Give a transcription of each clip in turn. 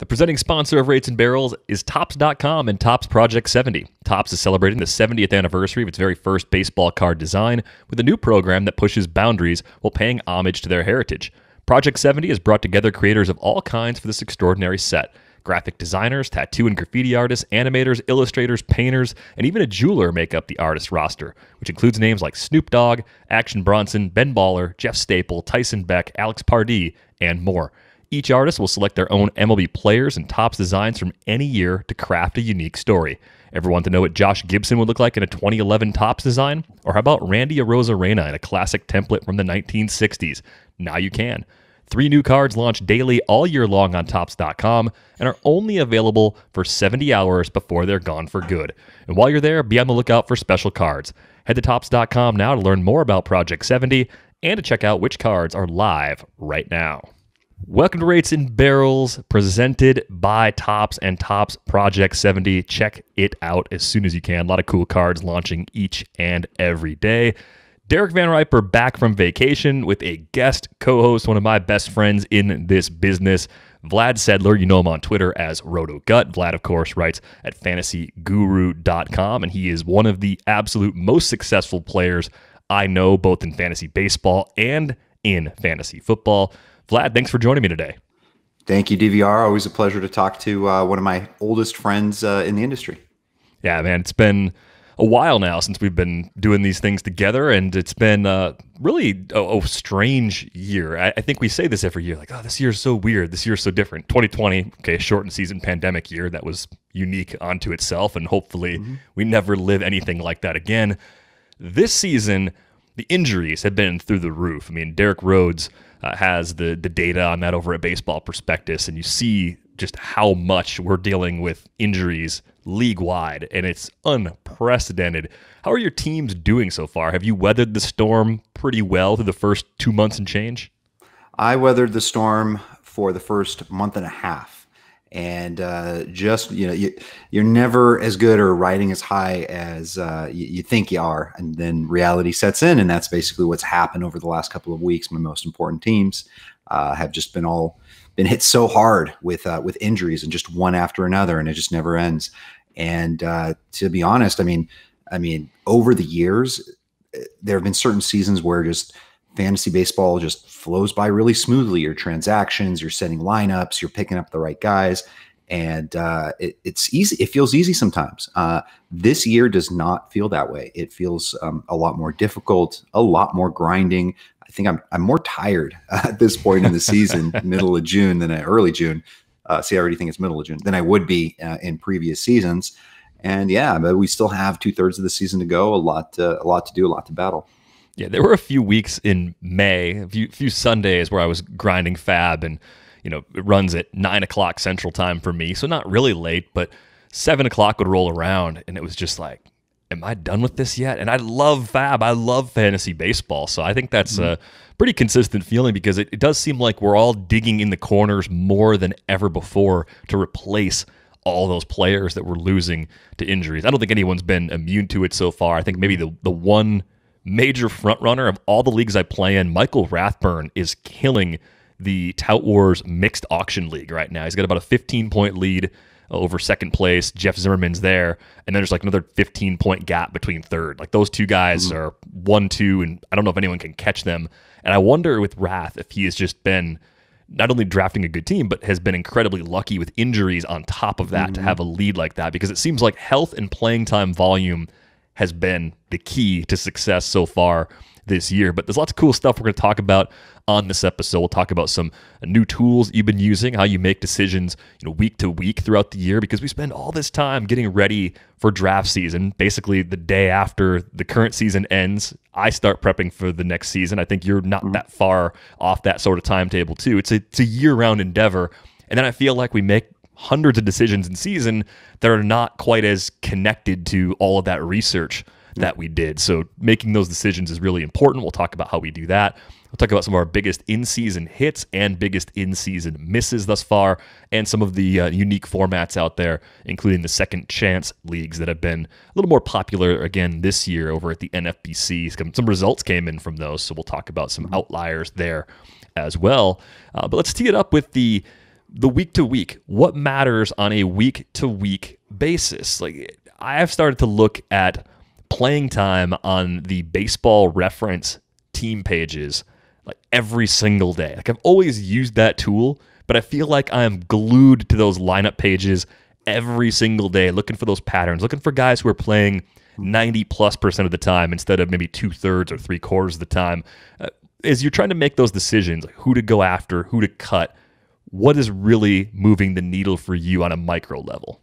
The presenting sponsor of Rates and Barrels is Topps.com and Topps Project 70. Topps is celebrating the 70th anniversary of its very first baseball card design with a new program that pushes boundaries while paying homage to their heritage. Project 70 has brought together creators of all kinds for this extraordinary set. Graphic designers, tattoo and graffiti artists, animators, illustrators, painters, and even a jeweler make up the artist roster, which includes names like Snoop Dogg, Action Bronson, Ben Baller, Jeff Staple, Tyson Beck, Alex Pardee, and more. Each artist will select their own MLB players and Topps designs from any year to craft a unique story. Ever want to know what Josh Gibson would look like in a 2011 Topps design? Or how about Randy Arozarena in a classic template from the 1960s? Now you can. 3 new cards launch daily all year long on Topps.com and are only available for 70 hours before they're gone for good. And while you're there, be on the lookout for special cards. Head to Topps.com now to learn more about Project 70 and to check out which cards are live right now. Welcome to Rates and Barrels, presented by Topps and Topps Project 70. Check it out as soon as you can. A lot of cool cards launching each and every day. Derek Van Riper back from vacation with a guest co-host, one of my best friends in this business, Vlad Sedler. You know him on Twitter as RotoGut. Vlad, of course, writes at fantasyguru.com, and he is one of the absolute most successful players I know, both in fantasy baseball and in fantasy football. Vlad, thanks for joining me today. Thank you, DVR. Always a pleasure to talk to one of my oldest friends in the industry. Yeah, man, it's been a while now since we've been doing these things together, and it's been really a strange year. I think we say this every year, like, oh, this year's so weird, this year's so different. 2020, okay, shortened season pandemic year, that was unique unto itself, and hopefully we never live anything like that again. This season, the injuries have been through the roof. I mean, Derek Rhodes has the data on that over at Baseball Prospectus, and you see just how much we're dealing with injuries league-wide, and it's unprecedented. How are your teams doing so far? Have you weathered the storm pretty well through the first 2 months and change? I weathered the storm for the first month and a half. And you're never as good or riding as high as you think you are, and then reality sets in, and that's basically what's happened over the last couple of weeks. My most important teams have just been hit so hard with injuries, and just one after another, and it just never ends. And to be honest, I mean, over the years, there have been certain seasons where just fantasy baseball just flows by really smoothly. Your transactions, you're setting lineups, you're picking up the right guys, and it's easy. It feels easy sometimes. This year does not feel that way. It feels a lot more difficult, a lot more grinding. I think I'm more tired at this point in the season, middle of June than early June. See, I already think it's middle of June than I would be in previous seasons. And yeah, but we still have 2/3 of the season to go. A lot to do, a lot to battle. Yeah, there were a few weeks in May, a few Sundays where I was grinding fab, and it runs at 9 o'clock Central Time for me, so not really late, but 7 o'clock would roll around, and it was just like, am I done with this yet? And I love fab. I love fantasy baseball, so I think that's a pretty consistent feeling, because it does seem like we're all digging in the corners more than ever before to replace all those players that we're losing to injuries. I don't think anyone's been immune to it so far. I think maybe the one major frontrunner of all the leagues I play in, Michael Rathburn, is killing the Tout Wars Mixed Auction League right now. He's got about a 15-point lead over second place. Jeff Zimmerman's there, and then there's like another 15-point gap between third. Like, those two guys are 1-2, and I don't know if anyone can catch them. And I wonder with Rath if he has just been not only drafting a good team, but has been incredibly lucky with injuries on top of that to have a lead like that, because it seems like health and playing time volume has been the key to success so far this year. But there's lots of cool stuff we're going to talk about on this episode. We'll talk about some new tools you've been using, how you make decisions week to week throughout the year, because we spend all this time getting ready for draft season. Basically, the day after the current season ends, I start prepping for the next season. I think you're not that far off that sort of timetable too. It's a year-round endeavor. And then I feel like we make hundreds of decisions in season that are not quite as connected to all of that research that we did. So making those decisions is really important. We'll talk about how we do that. We'll talk about some of our biggest in-season hits and biggest in-season misses thus far, and some of the unique formats out there, including the second chance leagues that have been a little more popular again this year over at the NFBC. Some results came in from those, so we'll talk about some outliers there as well. But let's tee it up with the the week to week, what matters on a week to week basis? Like, I have started to look at playing time on the Baseball Reference team pages like every single day. Like, I've always used that tool, but I feel like I am glued to those lineup pages every single day, looking for those patterns, looking for guys who are playing 90+% of the time instead of maybe 2/3 or 3/4 of the time. As you're trying to make those decisions, like who to go after, who to cut, what is really moving the needle for you on a micro level?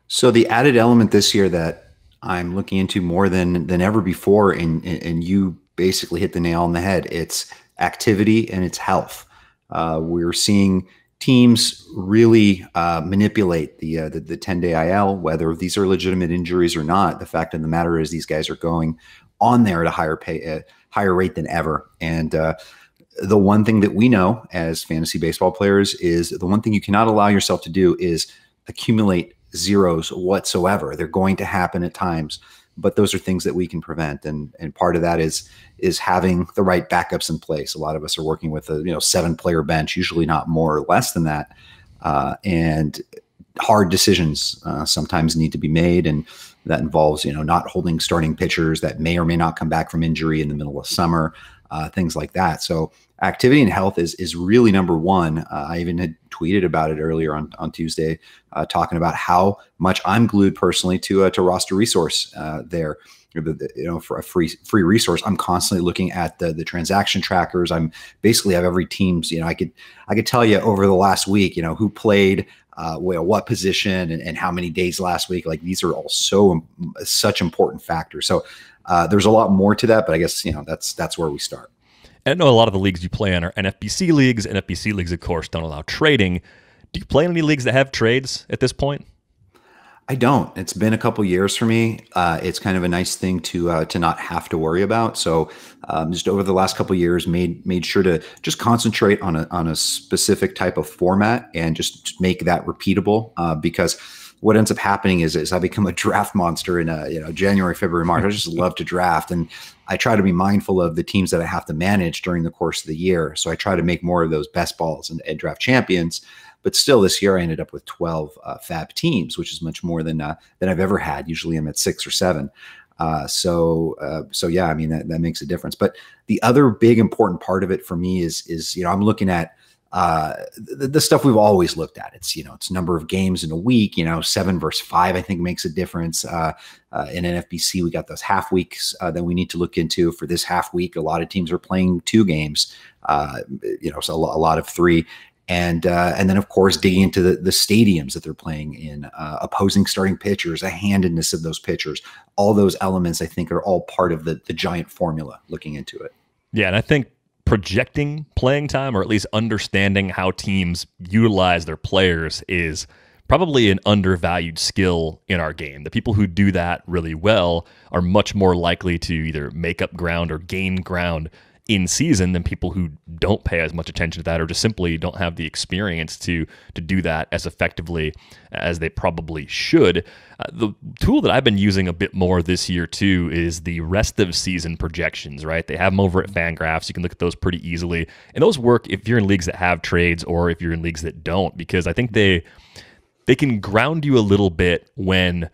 So the added element this year that I'm looking into more than ever before, and you basically hit the nail on the head. It's activity and it's health. We're seeing teams really manipulate the 10-day IL, whether these are legitimate injuries or not. The fact of the matter is these guys are going on there at a higher rate than ever. And the one thing that we know as fantasy baseball players is the one thing you cannot allow yourself to do is accumulate zeros whatsoever. They're going to happen at times, but those are things that we can prevent. And part of that is having the right backups in place. A lot of us are working with a 7-player bench, usually not more or less than that. And hard decisions sometimes need to be made. And that involves, not holding starting pitchers that may or may not come back from injury in the middle of summer, things like that. So activity and health is really number one. I even had tweeted about it earlier on Tuesday, talking about how much I'm glued personally to roster resource there. For a free resource, I'm constantly looking at the transaction trackers. I'm basically have every team's. I could tell you over the last week, who played, what position, and how many days last week. Like, these are all such important factors. So there's a lot more to that, but I guess that's where we start. I know a lot of the leagues you play in are NFBC leagues. NFBC leagues, of course, don't allow trading. Do you play in any leagues that have trades at this point? I don't. It's been a couple years for me. It's kind of a nice thing to not have to worry about. So just over the last couple years, made sure to just concentrate on a specific type of format and just make that repeatable. Because what ends up happening is I become a draft monster in January, February, March. I just love to draft, and I try to be mindful of the teams that I have to manage during the course of the year. So I try to make more of those best balls and draft champions. But still, this year I ended up with 12 fab teams, which is much more than I've ever had. Usually I'm at 6 or 7. So yeah, I mean, that makes a difference. But the other big important part of it for me is I'm looking at the stuff we've always looked at. It's number of games in a week. 7 versus 5 I think makes a difference. In NFBC, we got those half weeks that we need to look into. For this half week, a lot of teams are playing 2 games. So a lot of 3. And then, of course, digging into the stadiums that they're playing in, opposing starting pitchers, the handedness of those pitchers, all those elements, I think, are all part of the giant formula looking into it. Yeah, and I think projecting playing time, or at least understanding how teams utilize their players, is probably an undervalued skill in our game. The people who do that really well are much more likely to either make up ground or gain ground in season than people who don't pay as much attention to that, or just simply don't have the experience to do that as effectively as they probably should. The tool that I've been using a bit more this year too is the rest of season projections, right? They have them over at Fangraphs. You can look at those pretty easily. And those work if you're in leagues that have trades or if you're in leagues that don't, because I think they can ground you a little bit when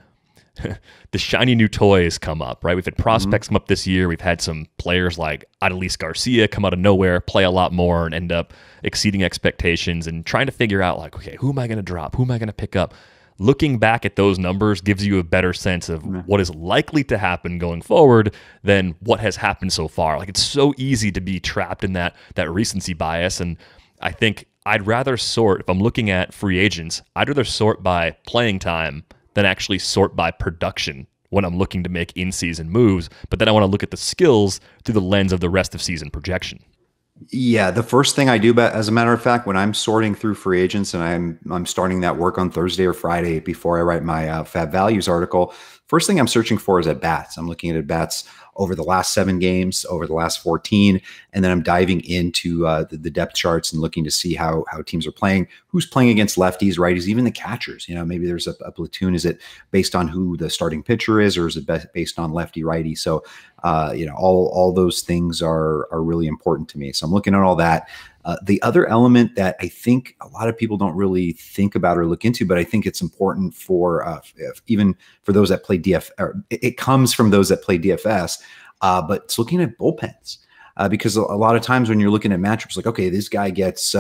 the shiny new toys come up, right? We've had prospects come up this year. We've had some players like Adolis Garcia come out of nowhere, play a lot more, and end up exceeding expectations, and trying to figure out, like, okay, who am I going to drop? Who am I going to pick up? Looking back at those numbers gives you a better sense of what is likely to happen going forward than what has happened so far. Like, it's so easy to be trapped in that recency bias, and I think I'd rather sort, if I'm looking at free agents, I'd rather sort by playing time than actually sort by production when I'm looking to make in-season moves. But then I want to look at the skills through the lens of the rest of season projection. Yeah, the first thing I do, as a matter of fact, when I'm sorting through free agents and I'm starting that work on Thursday or Friday before I write my Fab Values article, first thing I'm searching for is at-bats. I'm looking at bats over the last 7 games, over the last 14, and then I'm diving into the depth charts and looking to see how teams are playing, who's playing against lefties, righties, even the catchers. Maybe there's a platoon. Is it based on who the starting pitcher is, or is it based on lefty, righty? So all those things are really important to me. So I'm looking at all that. The other element that I think a lot of people don't really think about or look into, but I think it's important for even for those that play DF, or it comes from those that play DFS, but it's looking at bullpens. Because a lot of times when you're looking at matchups, like, okay, this guy gets,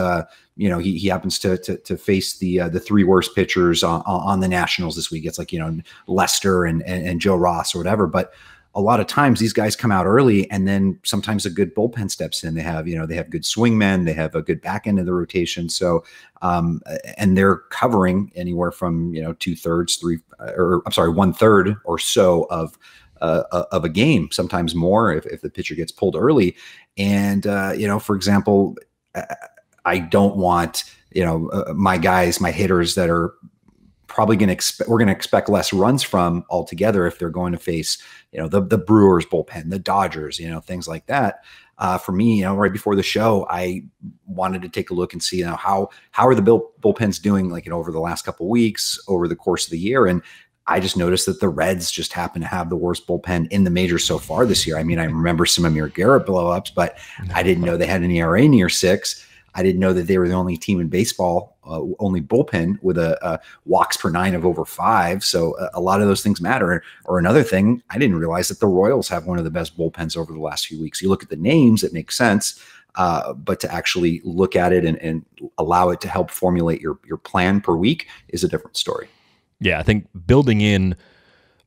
he happens to face the three worst pitchers on the Nationals this week. It's like, Lester and Joe Ross or whatever. But a lot of times these guys come out early, and then sometimes a good bullpen steps in. They have good swingmen, they have a good back end of the rotation. So, and they're covering anywhere from 1/3 or so of a game, sometimes more if the pitcher gets pulled early. And, for example, I don't want, my guys, my hitters that are probably we're going to expect less runs from altogether if they're going to face, the Brewers bullpen, the Dodgers, things like that. For me, right before the show, I wanted to take a look and see, how are the bullpens doing, like, over the last couple of weeks, over the course of the year. And I just noticed that the Reds just happen to have the worst bullpen in the majors so far this year. I mean, I remember some Amir Garrett blowups, but I didn't know they had an ERA near 6. I didn't know that they were the only team in baseball, only bullpen with a walks per 9 of over 5. So a lot of those things matter. Or another thing, I didn't realize that the Royals have one of the best bullpens over the last few weeks. You look at the names, it makes sense. But to actually look at it and allow it to help formulate your plan per week is a different story. Yeah, I think building in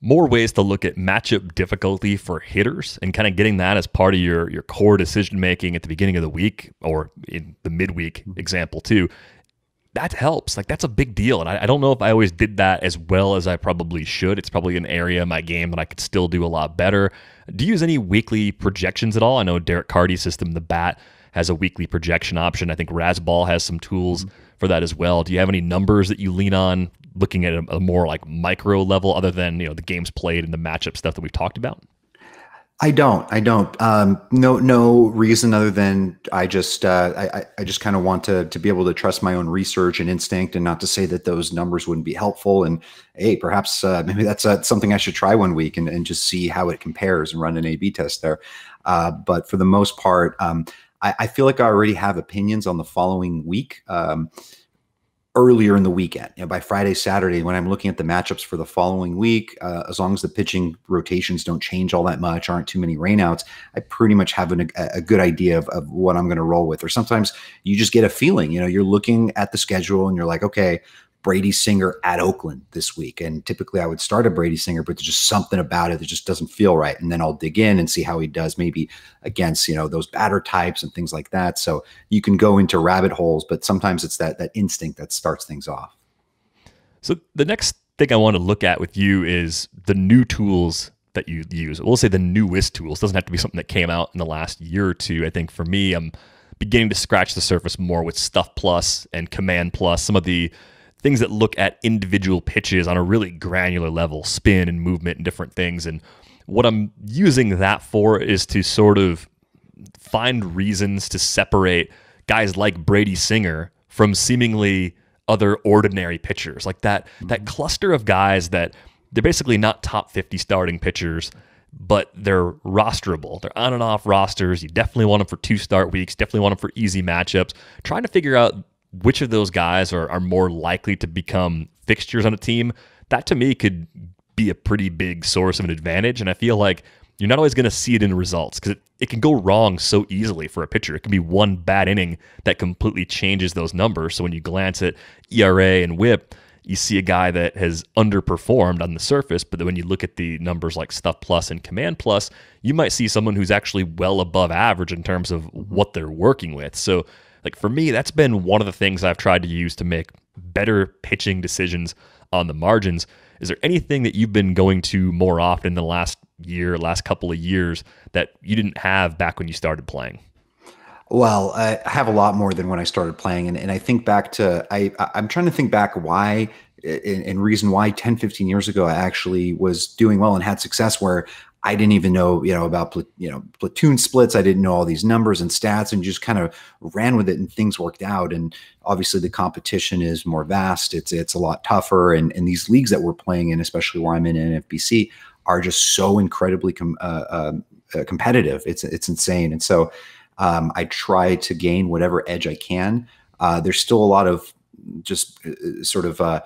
more ways to look at matchup difficulty for hitters and kind of getting that as part of your core decision making at the beginning of the week or in the midweek example too, that helps. Like, that's a big deal. And I don't know if I always did that as well as I probably should. It's probably an area in my game that I could still do a lot better. Do you use any weekly projections at all? I know Derek Carty's system, the Bat, has a weekly projection option. I think Razzball has some tools for that as well. Do you have any numbers that you lean on looking at a more like micro level other than, the games played and the matchup stuff that we've talked about? I don't. No reason other than I just kind of want to be able to trust my own research and instinct, and not to say that those numbers wouldn't be helpful. And hey, perhaps maybe that's something I should try one week and just see how it compares and run an A/B test there. But for the most part, I feel like I already have opinions on the following week. Earlier in the weekend, by Friday, Saturday, when I'm looking at the matchups for the following week, as long as the pitching rotations don't change all that much, aren't too many rainouts, I pretty much have a good idea of what I'm going to roll with. Or sometimes you just get a feeling, you're looking at the schedule and you're like, okay, Brady Singer at Oakland this week. And typically I would start a Brady Singer, but there's just something about it that just doesn't feel right. And then I'll dig in and see how he does maybe against, those batter types and things like that. So you can go into rabbit holes, but sometimes it's that instinct that starts things off. So the next thing I want to look at with you is the new tools that you use. We'll say the newest tools. It doesn't have to be something that came out in the last year or two. I think for me, I'm beginning to scratch the surface more with Stuff Plus and Command Plus, some of the things that look at individual pitches on a really granular level, spin and movement and different things. And what I'm using that for is to sort of find reasons to separate guys like Brady Singer from seemingly other ordinary pitchers. Like that cluster of guys that they're basically not top 50 starting pitchers, but they're rosterable. They're on and off rosters. You definitely want them for 2 start weeks, definitely want them for easy matchups. Trying to figure out which of those guys are more likely to become fixtures on a team, that to me could be a pretty big source of an advantage. And I feel like you're not always going to see it in results because it can go wrong so easily for a pitcher. It can be one bad inning that completely changes those numbers. So when you glance at ERA and WHIP, you see a guy that has underperformed on the surface, but then when you look at the numbers like Stuff Plus and Command Plus, you might see someone who's actually well above average in terms of what they're working with. So like for me, that's been one of the things I've tried to use to make better pitching decisions on the margins. Is there anything that you've been going to more often in the last couple of years that you didn't have back when you started playing? Well, I have a lot more than when I started playing. And I think back to, I'm trying to think back why and reason why 10, 15 years ago, I actually was doing well and had success where I didn't even know, about, platoon splits. I didn't know all these numbers and stats and just kind of ran with it and things worked out. And obviously the competition is more vast. It's a lot tougher. And these leagues that we're playing in, especially where I'm in NFBC, are just so incredibly competitive. It's insane. And so I try to gain whatever edge I can. There's still a lot of just sort of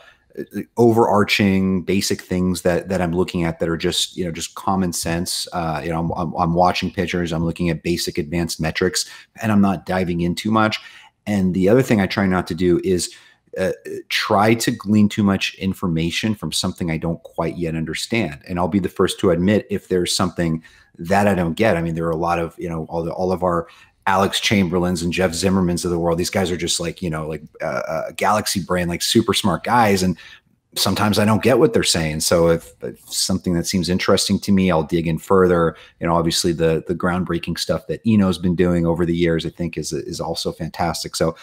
overarching basic things that I'm looking at that are just, just common sense. I'm watching pictures, I'm looking at basic advanced metrics, and I'm not diving in too much. And the other thing I try not to do is try to glean too much information from something I don't quite yet understand. And I'll be the first to admit if there's something that I don't get. I mean, there are a lot of, all of our Alex Chamberlains and Jeff Zimmermans of the world. These guys are just like, galaxy brain, like super smart guys. And sometimes I don't get what they're saying. So if something that seems interesting to me, I'll dig in further. Obviously the groundbreaking stuff that Eno's been doing over the years, I think is also fantastic. So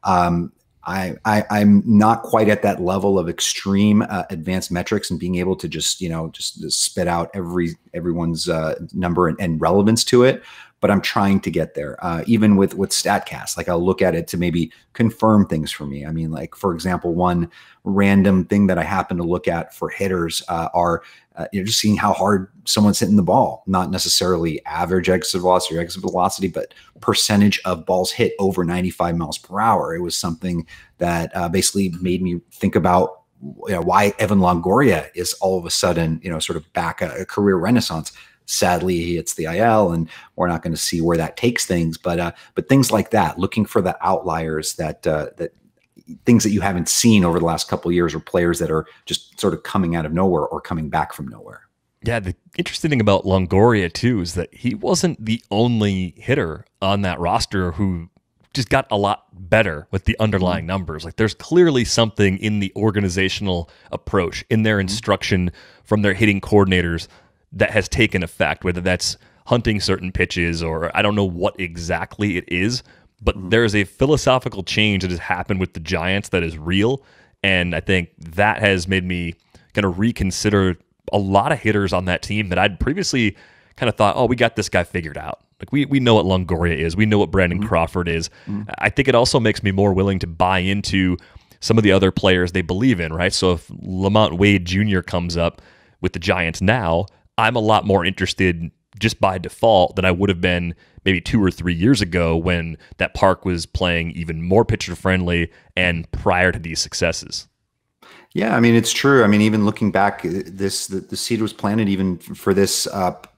I'm not quite at that level of extreme advanced metrics and being able to just spit out everyone's number and relevance to it. But I'm trying to get there. Even with StatCast, like I'll look at it to maybe confirm things for me. I mean, like for example, one random thing that I happen to look at for hitters are just seeing how hard someone's hitting the ball, not necessarily average exit velocity or exit velocity, but percentage of balls hit over 95 miles per hour. It was something that basically made me think about why Evan Longoria is all of a sudden, sort of back a career renaissance. Sadly, he hits the IL, and we're not going to see where that takes things. But things like that, looking for the outliers, that things that you haven't seen over the last couple of years, or players that are just sort of coming out of nowhere or coming back from nowhere. Yeah, the interesting thing about Longoria too is that he wasn't the only hitter on that roster who just got a lot better with the underlying numbers. Like there's clearly something in the organizational approach, in their instruction from their hitting coordinators that has taken effect, whether that's hunting certain pitches or I don't know what exactly it is, but there's a philosophical change that has happened with the Giants that is real. And I think that has made me kind of reconsider a lot of hitters on that team that I'd previously kind of thought, oh, we got this guy figured out. Like we know what Longoria is. We know what Brandon Crawford is. I think it also makes me more willing to buy into some of the other players they believe in, right? So if Lamont Wade Jr. comes up with the Giants now, I'm a lot more interested just by default than I would have been maybe 2 or 3 years ago when that park was playing even more pitcher friendly and prior to these successes. Yeah, I mean, it's true. I mean, even looking back, the seed was planted even for this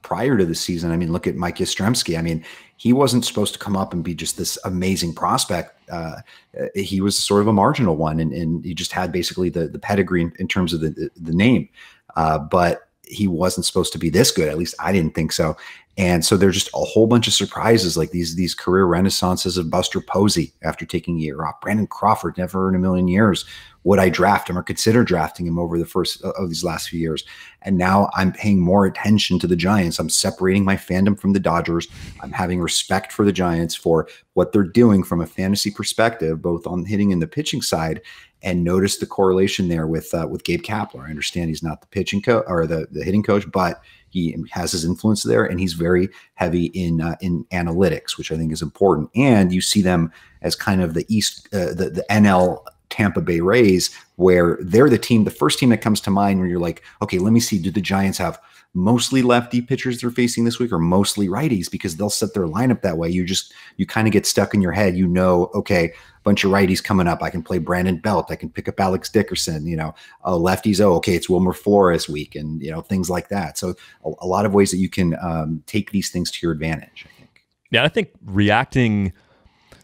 prior to the season. I mean, look at Mike Yastrzemski. I mean, he wasn't supposed to come up and be just this amazing prospect. He was sort of a marginal one, and he just had basically the pedigree in terms of the name. But he wasn't supposed to be this good. At least I didn't think so. And so there's just a whole bunch of surprises, like these career renaissances of Buster Posey after taking a year off. Brandon Crawford, never in a million years would I draft him or consider drafting him over the first of these last few years. And now I'm paying more attention to the Giants. I'm separating my fandom from the Dodgers. I'm having respect for the Giants for what they're doing from a fantasy perspective, both on hitting and the pitching side. And notice the correlation there with Gabe Kapler. I understand he's not the pitching coach or the hitting coach, but he has his influence there, and he's very heavy in analytics, which I think is important. And you see them as kind of the NL Tampa Bay Rays, where they're the first team that comes to mind where you're like, okay, let me see, do the Giants have mostly lefty pitchers they're facing this week or mostly righties? Because they'll set their lineup that way. You kind of get stuck in your head. Okay, a bunch of righties coming up. I can play Brandon Belt. I can pick up Alex Dickerson, lefties. Oh, okay, it's Wilmer Flores week, and things like that. So a lot of ways that you can take these things to your advantage, I think. Yeah, I think reacting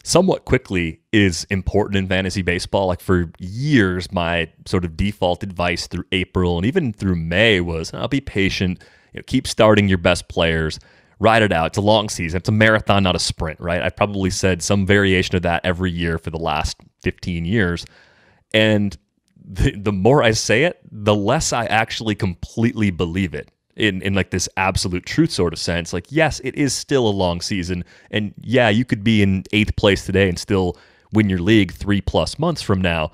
somewhat quickly is important in fantasy baseball. Like for years, my sort of default advice through April and even through May was, be patient, keep starting your best players, ride it out. It's a long season. It's a marathon, not a sprint, right? I probably said some variation of that every year for the last 15 years. And the more I say it, the less I actually completely believe it. In like this absolute truth sort of sense. Like, yes, it is still a long season. And yeah, you could be in 8th place today and still win your league 3+ months from now.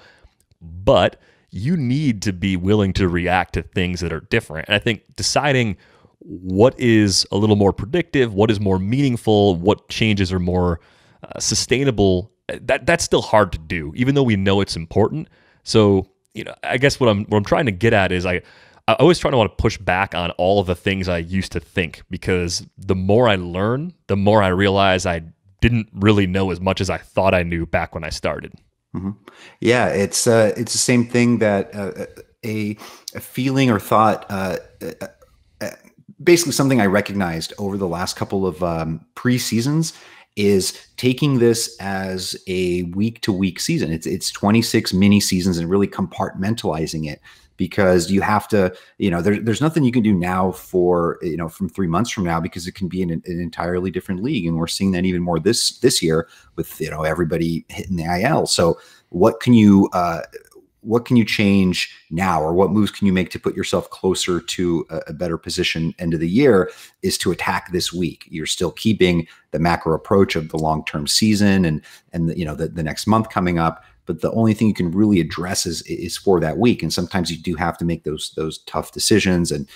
But you need to be willing to react to things that are different. And I think deciding what is a little more predictive, what is more meaningful, what changes are more sustainable, that's still hard to do, even though we know it's important. So, I guess what I'm trying to get at is I always try to want to push back on all of the things I used to think, because the more I learn, the more I realize I didn't really know as much as I thought I knew back when I started. Hmm. Yeah, it's the same thing that a feeling or thought. Uh, Basically, something I recognized over the last couple of pre-seasons is taking this as a week-to-week season. It's 26 mini seasons and really compartmentalizing it, because you have to, there's nothing you can do now for, from 3 months from now, because it can be an entirely different league. And we're seeing that even more this year with, everybody hitting the IL. So what can you change now, or what moves can you make to put yourself closer to a better position end of the year, is to attack this week. You're still keeping the macro approach of the long-term season and the next month coming up, but the only thing you can really address is for that week. And sometimes you do have to make those tough decisions, and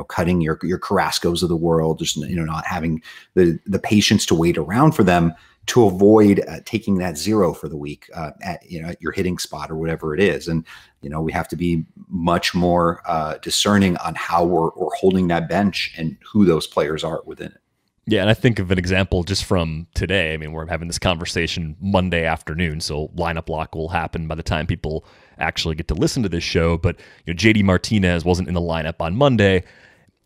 cutting your Carrascos of the world, just not having the patience to wait around for them, to avoid taking that zero for the week at your hitting spot or whatever it is. And we have to be much more discerning on how we're holding that bench and who those players are within it. Yeah, and I think of an example just from today. I mean, we're having this conversation Monday afternoon, so lineup lock will happen by the time people actually get to listen to this show. But JD Martinez wasn't in the lineup on Monday.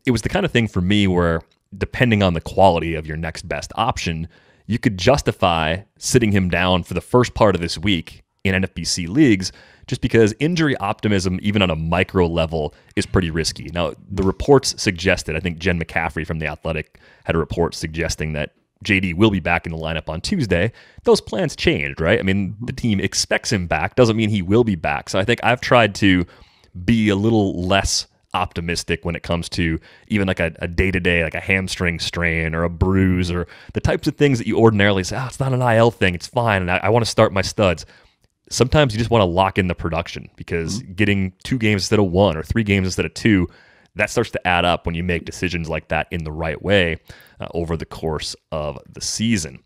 It was the kind of thing for me where, depending on the quality of your next best option, you could justify sitting him down for the first part of this week in NFBC leagues, just because injury optimism, even on a micro level, is pretty risky. Now, the reports suggested, I think Jen McCaffrey from The Athletic had a report suggesting that JD will be back in the lineup on Tuesday. Those plans changed, right? I mean, the team expects him back, doesn't mean he will be back. So I think I've tried to be a little less optimistic when it comes to even like a day-to-day, like a hamstring strain or a bruise, or the types of things that you ordinarily say, it's not an IL thing, it's fine, and I want to start my studs. Sometimes you just want to lock in the production, because getting 2 games instead of 1 or 3 games instead of 2, that starts to add up when you make decisions like that in the right way over the course of the season.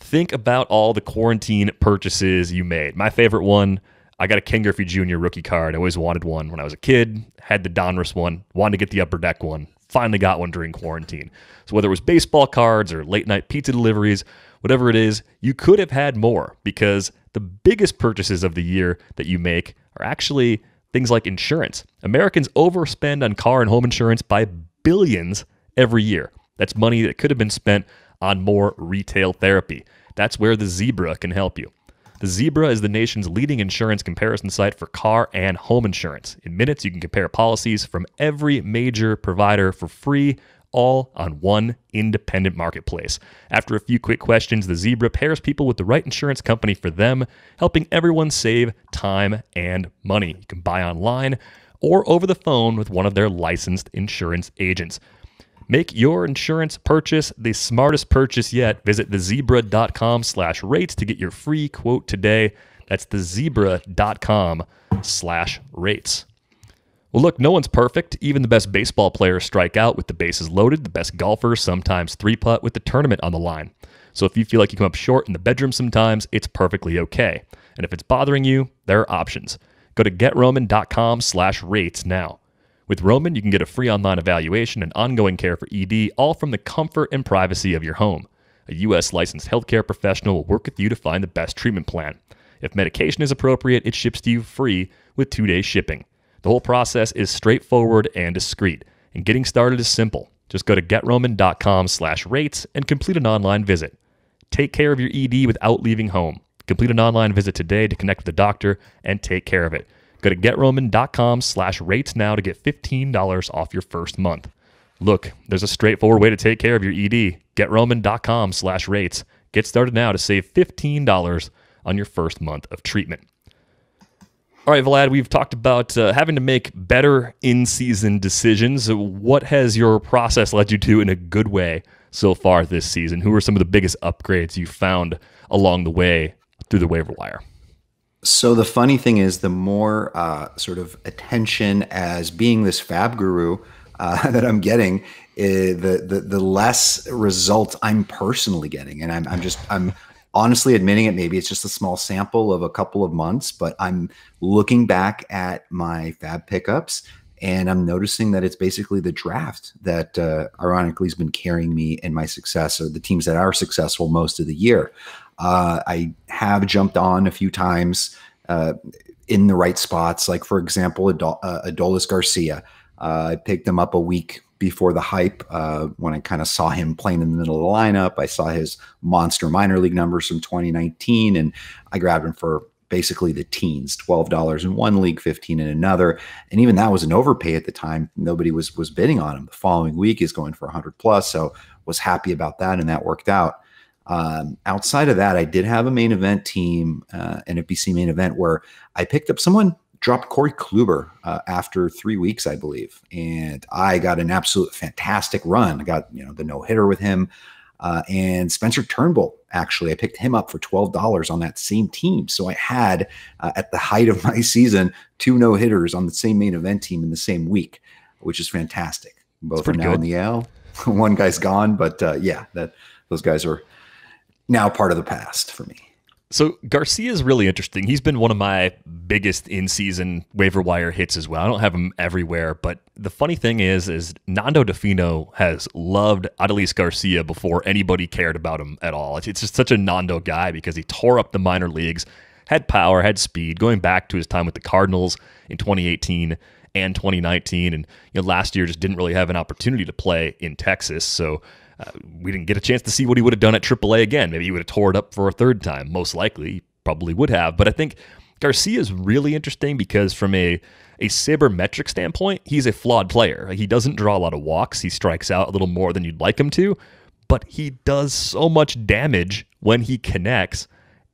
Think about all the quarantine purchases you made. My favorite one, I got a Ken Griffey Jr. rookie card. I always wanted one when I was a kid, had the Donruss one, wanted to get the Upper Deck one, finally got one during quarantine. So whether it was baseball cards or late night pizza deliveries, whatever it is, you could have had more, because the biggest purchases of the year that you make are actually things like insurance. Americans overspend on car and home insurance by billions every year. That's money that could have been spent on more retail therapy. That's where the Zebra can help you. The Zebra is the nation's leading insurance comparison site for car and home insurance. In minutes, you can compare policies from every major provider for free, all on one independent marketplace. After a few quick questions, the Zebra pairs people with the right insurance company for them, helping everyone save time and money. You can buy online or over the phone with one of their licensed insurance agents. Make your insurance purchase the smartest purchase yet. Visit thezebra.com/rates to get your free quote today. That's thezebra.com/rates. Well, look, no one's perfect. Even the best baseball players strike out with the bases loaded. The best golfers sometimes 3-putt with the tournament on the line. So if you feel like you come up short in the bedroom sometimes, it's perfectly okay. And if it's bothering you, there are options. Go to GetRoman.com/rates now. With Roman, you can get a free online evaluation and ongoing care for ED, all from the comfort and privacy of your home. A U.S. licensed healthcare professional will work with you to find the best treatment plan. If medication is appropriate, it ships to you free with 2-day shipping. The whole process is straightforward and discreet, and getting started is simple. Just go to GetRoman.com/rates and complete an online visit. Take care of your ED without leaving home. Complete an online visit today to connect with a doctor and take care of it. Go to GetRoman.com/rates now to get $15 off your first month. Look, there's a straightforward way to take care of your ED. GetRoman.com/rates. Get started now to save $15 on your first month of treatment. All right, Vlad, we've talked about having to make better in-season decisions. What has your process led you to in a good way so far this season? Who are some of the biggest upgrades you found along the way through the waiver wire? So the funny thing is, the more sort of attention as being this fab guru that I'm getting, the less results I'm personally getting. And I'm honestly admitting it. Maybe it's just a small sample of a couple of months, but I'm looking back at my fab pickups And I'm noticing that it's basically the draft that ironically has been carrying me in my success, or the teams that are successful most of the year. I have jumped on a few times in the right spots. Like, for example, Adolis Garcia. I picked him up a week before the hype when I kind of saw him playing in the middle of the lineup. I saw his monster minor league numbers from 2019, and I grabbed him for basically the teens, $12 in one league, 15 in another. And even that was an overpay at the time. Nobody was bidding on him. The following week he's going for 100 plus. So was happy about that, and that worked out. Outside of that, I did have a main event team, an NFBC main event, where I picked up someone dropped Corey Kluber after 3 weeks, I believe. And I got an absolute fantastic run. I got, the no-hitter with him. And Spencer Turnbull, actually, I picked him up for $12 on that same team. So I had, at the height of my season, 2 no-hitters on the same main event team in the same week, which is fantastic. Both are now in the AL. One guy's gone, but those guys are now part of the past for me. So Garcia is really interesting. He's been one of my biggest in-season waiver wire hits as well. I don't have him everywhere, but the funny thing is Nando DeFino has loved Adolis Garcia before anybody cared about him at all. It's just such a Nando guy because he tore up the minor leagues, had power, had speed, going back to his time with the Cardinals in 2018 and 2019, and last year just didn't really have an opportunity to play in Texas, so we didn't get a chance to see what he would have done at AAA again. Maybe he would have tore it up for a third time. Most likely, he probably would have. But I think Garcia is really interesting because from a sabermetric standpoint, he's a flawed player. Like, he doesn't draw a lot of walks. He strikes out a little more than you'd like him to, but he does so much damage when he connects,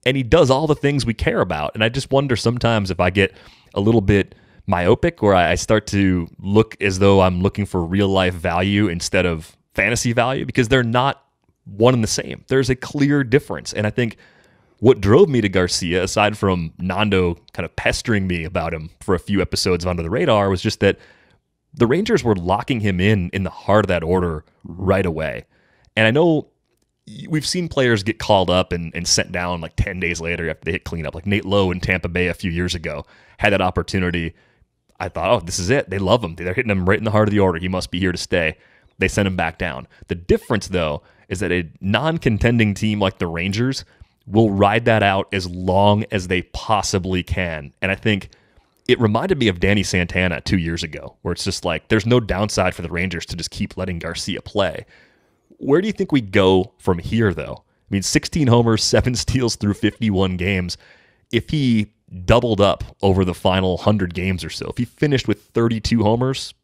and he does all the things we care about. And I just wonder sometimes if I get a little bit myopic, or I start to look as though I'm looking for real-life value instead of fantasy value, because they're not one and the same. There's a clear difference. And I think what drove me to Garcia, aside from Nando kind of pestering me about him for a few episodes of Under the Radar, was just that the Rangers were locking him in the heart of that order right away. And I know we've seen players get called up and sent down like 10 days later after they hit cleanup, like Nate Lowe in Tampa Bay a few years ago had that opportunity. I thought, oh, this is it. They love him. They're hitting him right in the heart of the order. He must be here to stay. They sent him back down. The difference, though, is that a non-contending team like the Rangers will ride that out as long as they possibly can. And I think it reminded me of Danny Santana 2 years ago, where it's just like there's no downside for the Rangers to just keep letting Garcia play. Where do you think we go from here, though? I mean, 16 homers, 7 steals through 51 games. If he doubled up over the final 100 games or so, if he finished with 32 homers,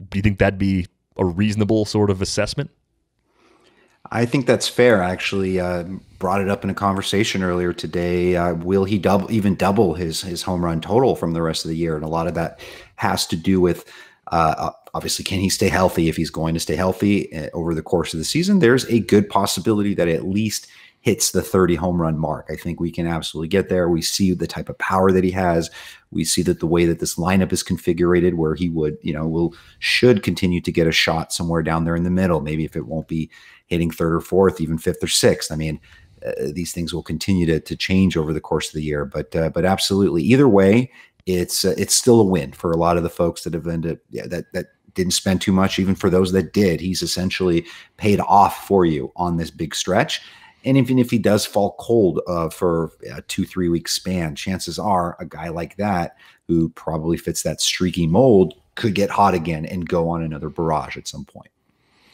do you think that'd be a reasonable sort of assessment? I think that's fair. I actually brought it up in a conversation earlier today. Will he even double his home run total from the rest of the year? And a lot of that has to do with, obviously, can he stay healthy? If he's going to stay healthy over the course of the season, there's a good possibility that at least hits the 30 home run mark. I think we can absolutely get there. We see the type of power that he has. We see that the way that this lineup is configured, where he would, should continue to get a shot somewhere down there in the middle. Maybe if it won't be hitting third or fourth, even fifth or sixth. I mean, these things will continue to change over the course of the year. But absolutely, either way, it's still a win for a lot of the folks that have ended. That didn't spend too much. Even for those that did, he's essentially paid off for you on this big stretch. And even if he does fall cold for a 2-3 week span, chances are a guy like that, who probably fits that streaky mold, could get hot again and go on another barrage at some point.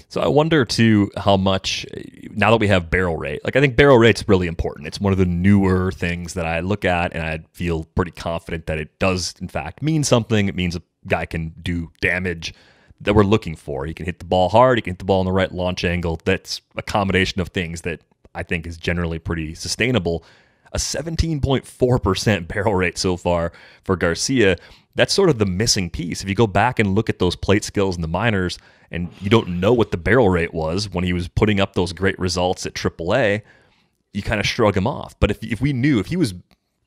So I wonder, too, how much, now that we have barrel rate, like I think barrel rate's really important. It's one of the newer things that I look at, and I feel pretty confident that it does, in fact, mean something. It means a guy can do damage that we're looking for. He can hit the ball hard. He can hit the ball in the right launch angle. That's a combination of things that I think is generally pretty sustainable. A 17.4% barrel rate so far for Garcia, that's sort of the missing piece. If you go back and look at those plate skills in the minors and you don't know what the barrel rate was when he was putting up those great results at AAA, you kind of shrug him off. But if we knew, if he was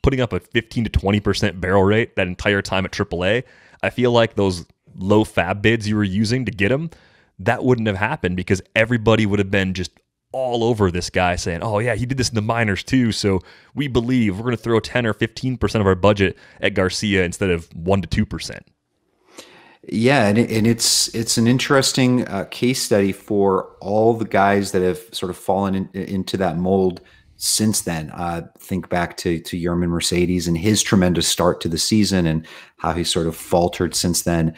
putting up a 15 to 20% barrel rate that entire time at AAA, I feel like those low fab bids you were using to get him, that wouldn't have happened because everybody would have been just all over this guy saying, oh yeah, he did this in the minors too, so we believe we're going to throw 10 or 15% of our budget at Garcia instead of 1 to 2%. Yeah, and it's an interesting case study for all the guys that have sort of fallen into that mold since then. Think back to Yerman Mercedes and his tremendous start to the season, and how he sort of faltered since then.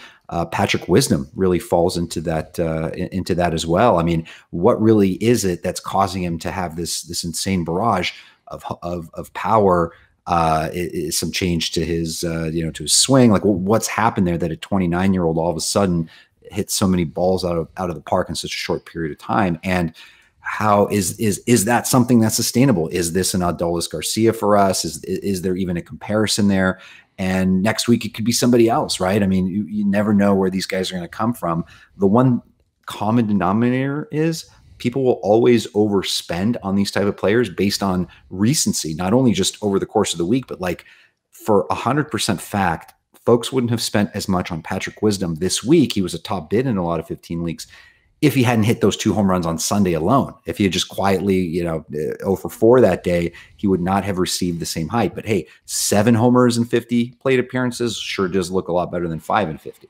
Patrick Wisdom really falls into that as well. I mean, what really is it that's causing him to have this insane barrage of power? Is some change to his to his swing? Like, what's happened there that a 29-year-old all of a sudden hits so many balls out of the park in such a short period of time? And how is that something that's sustainable? Is this an Adolis Garcia for us? Is there even a comparison there? And next week it could be somebody else, right? I mean, you never know where these guys are going to come from. The one common denominator is people will always overspend on these type of players based on recency, not only just over the course of the week, but like for 100% fact, folks wouldn't have spent as much on Patrick Wisdom this week. He was a top bid in a lot of 15 leagues if he hadn't hit those 2 home runs on Sunday alone. If he had just quietly, 0 for 4 that day, he would not have received the same hype. But hey, 7 homers and 50 plate appearances sure does look a lot better than 5 and 50.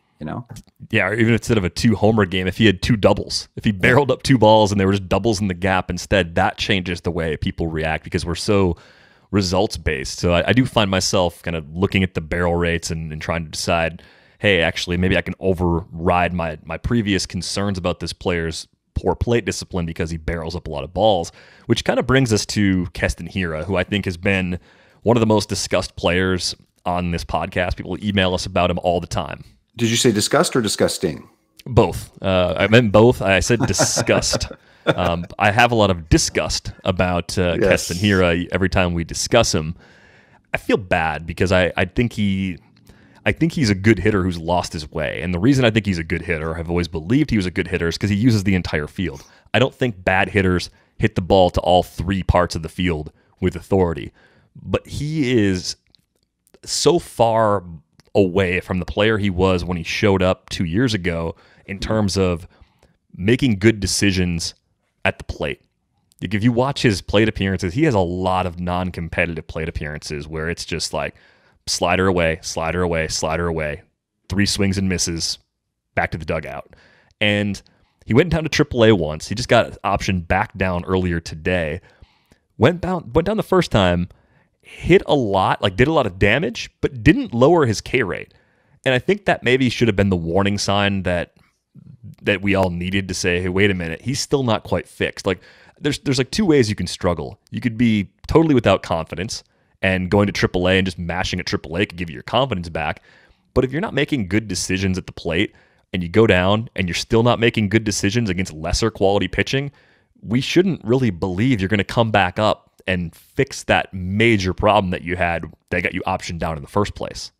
Yeah, or even instead of a 2-homer game, if he had 2 doubles, if he barreled up 2 balls and there were just doubles in the gap instead, that changes the way people react because we're so results based. So I do find myself kind of looking at the barrel rates and trying to decide, hey, actually, maybe I can override my previous concerns about this player's poor plate discipline because he barrels up a lot of balls, which kind of brings us to Keston Hiura, who I think has been one of the most discussed players on this podcast. People email us about him all the time. Did you say disgust or disgusting? Both. I meant both. I said disgust. I have a lot of disgust about Keston Hiura every time we discuss him. I feel bad because I think he's a good hitter who's lost his way. And the reason I think he's a good hitter, I've always believed he was a good hitter, is because he uses the entire field. I don't think bad hitters hit the ball to all 3 parts of the field with authority. But he is so far away from the player he was when he showed up 2 years ago in terms of making good decisions at the plate. Like if you watch his plate appearances, he has a lot of non-competitive plate appearances where it's just like slider away, slider away, slider away, 3 swings and misses, back to the dugout. And he went down to AAA once. He just got optioned back down earlier today. Went down the first time, hit a lot, like did a lot of damage, but didn't lower his K rate. And I think that maybe should have been the warning sign that we all needed to say, hey, wait a minute, he's still not quite fixed. Like there's like 2 ways you can struggle. You could be totally without confidence, and going to AAA and just mashing at AAA could give you your confidence back. But if you're not making good decisions at the plate and you go down and you're still not making good decisions against lesser quality pitching, we shouldn't really believe you're going to come back up and fix that major problem that you had that got you optioned down in the first place.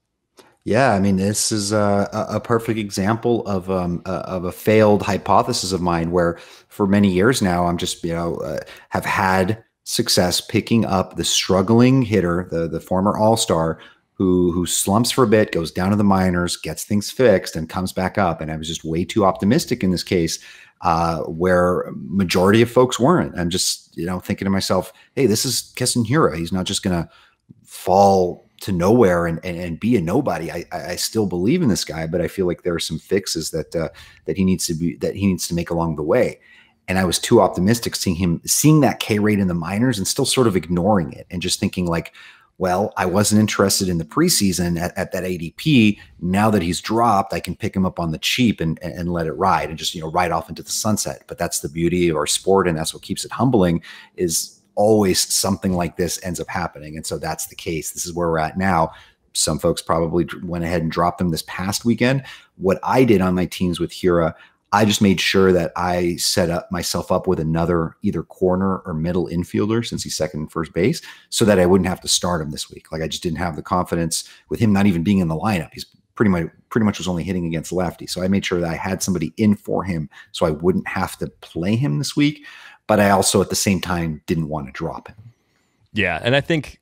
Yeah, I mean, this is a perfect example of a failed hypothesis of mine, where for many years now I'm just have had success picking up the struggling hitter, the former All-Star who slumps for a bit, goes down to the minors, gets things fixed, and comes back up. And I was just way too optimistic in this case, where majority of folks weren't. I'm just thinking to myself, hey, this is Keston Hiura. He's not just gonna fall to nowhere and be a nobody. I still believe in this guy, but I feel like there are some fixes that he needs to make along the way. And I was too optimistic seeing that K rate in the minors and still sort of ignoring it and just thinking like, well, I wasn't interested in the preseason at that ADP. Now that he's dropped, I can pick him up on the cheap and let it ride and just ride off into the sunset. But that's the beauty of our sport, and that's what keeps it humbling, is always something like this ends up happening. And so that's the case. This is where we're at now. Some folks probably went ahead and dropped them this past weekend. What I did on my teams with Hiura, I just made sure that I set myself up with another either corner or middle infielder, since he's second and first base, so that I wouldn't have to start him this week. Like I just didn't have the confidence with him not even being in the lineup. He's pretty much was only hitting against lefty. So I made sure that I had somebody in for him so I wouldn't have to play him this week. But I also at the same time didn't want to drop him. Yeah, and I think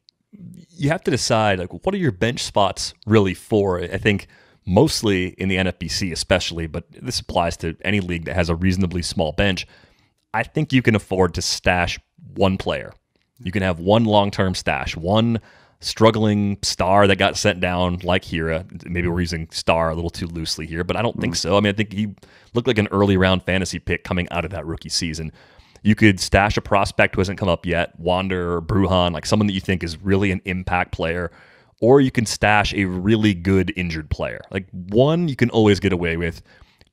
you have to decide, like, what are your bench spots really for? I think mostly in the NFBC especially, but this applies to any league that has a reasonably small bench. I think you can afford to stash one player. You can have one long-term stash, one struggling star that got sent down like Hiura. Maybe we're using star a little too loosely here, but I don't think so. I mean, I think he looked like an early round fantasy pick coming out of that rookie season. You could stash a prospect who hasn't come up yet, Wander or Bruhan, like someone that you think is really an impact player, or you can stash a really good injured player. Like one, you can always get away with.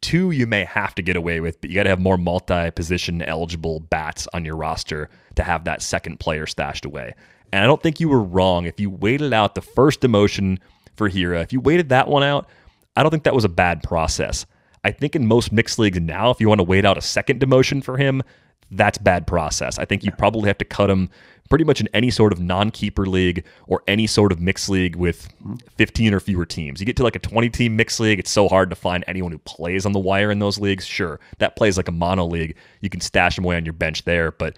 Two, you may have to get away with, but you got to have more multi-position eligible bats on your roster to have that second player stashed away. And I don't think you were wrong if you waited out the first demotion for Hiura. If you waited that one out, I don't think that was a bad process. I think in most mixed leagues now, if you want to wait out a second demotion for him, that's bad process. I think you probably have to cut him pretty much in any sort of non-keeper league or any sort of mixed league with 15 or fewer teams. You get to like a 20-team mixed league, it's so hard to find anyone who plays on the wire in those leagues. Sure, that plays like a mono league. You can stash him away on your bench there, but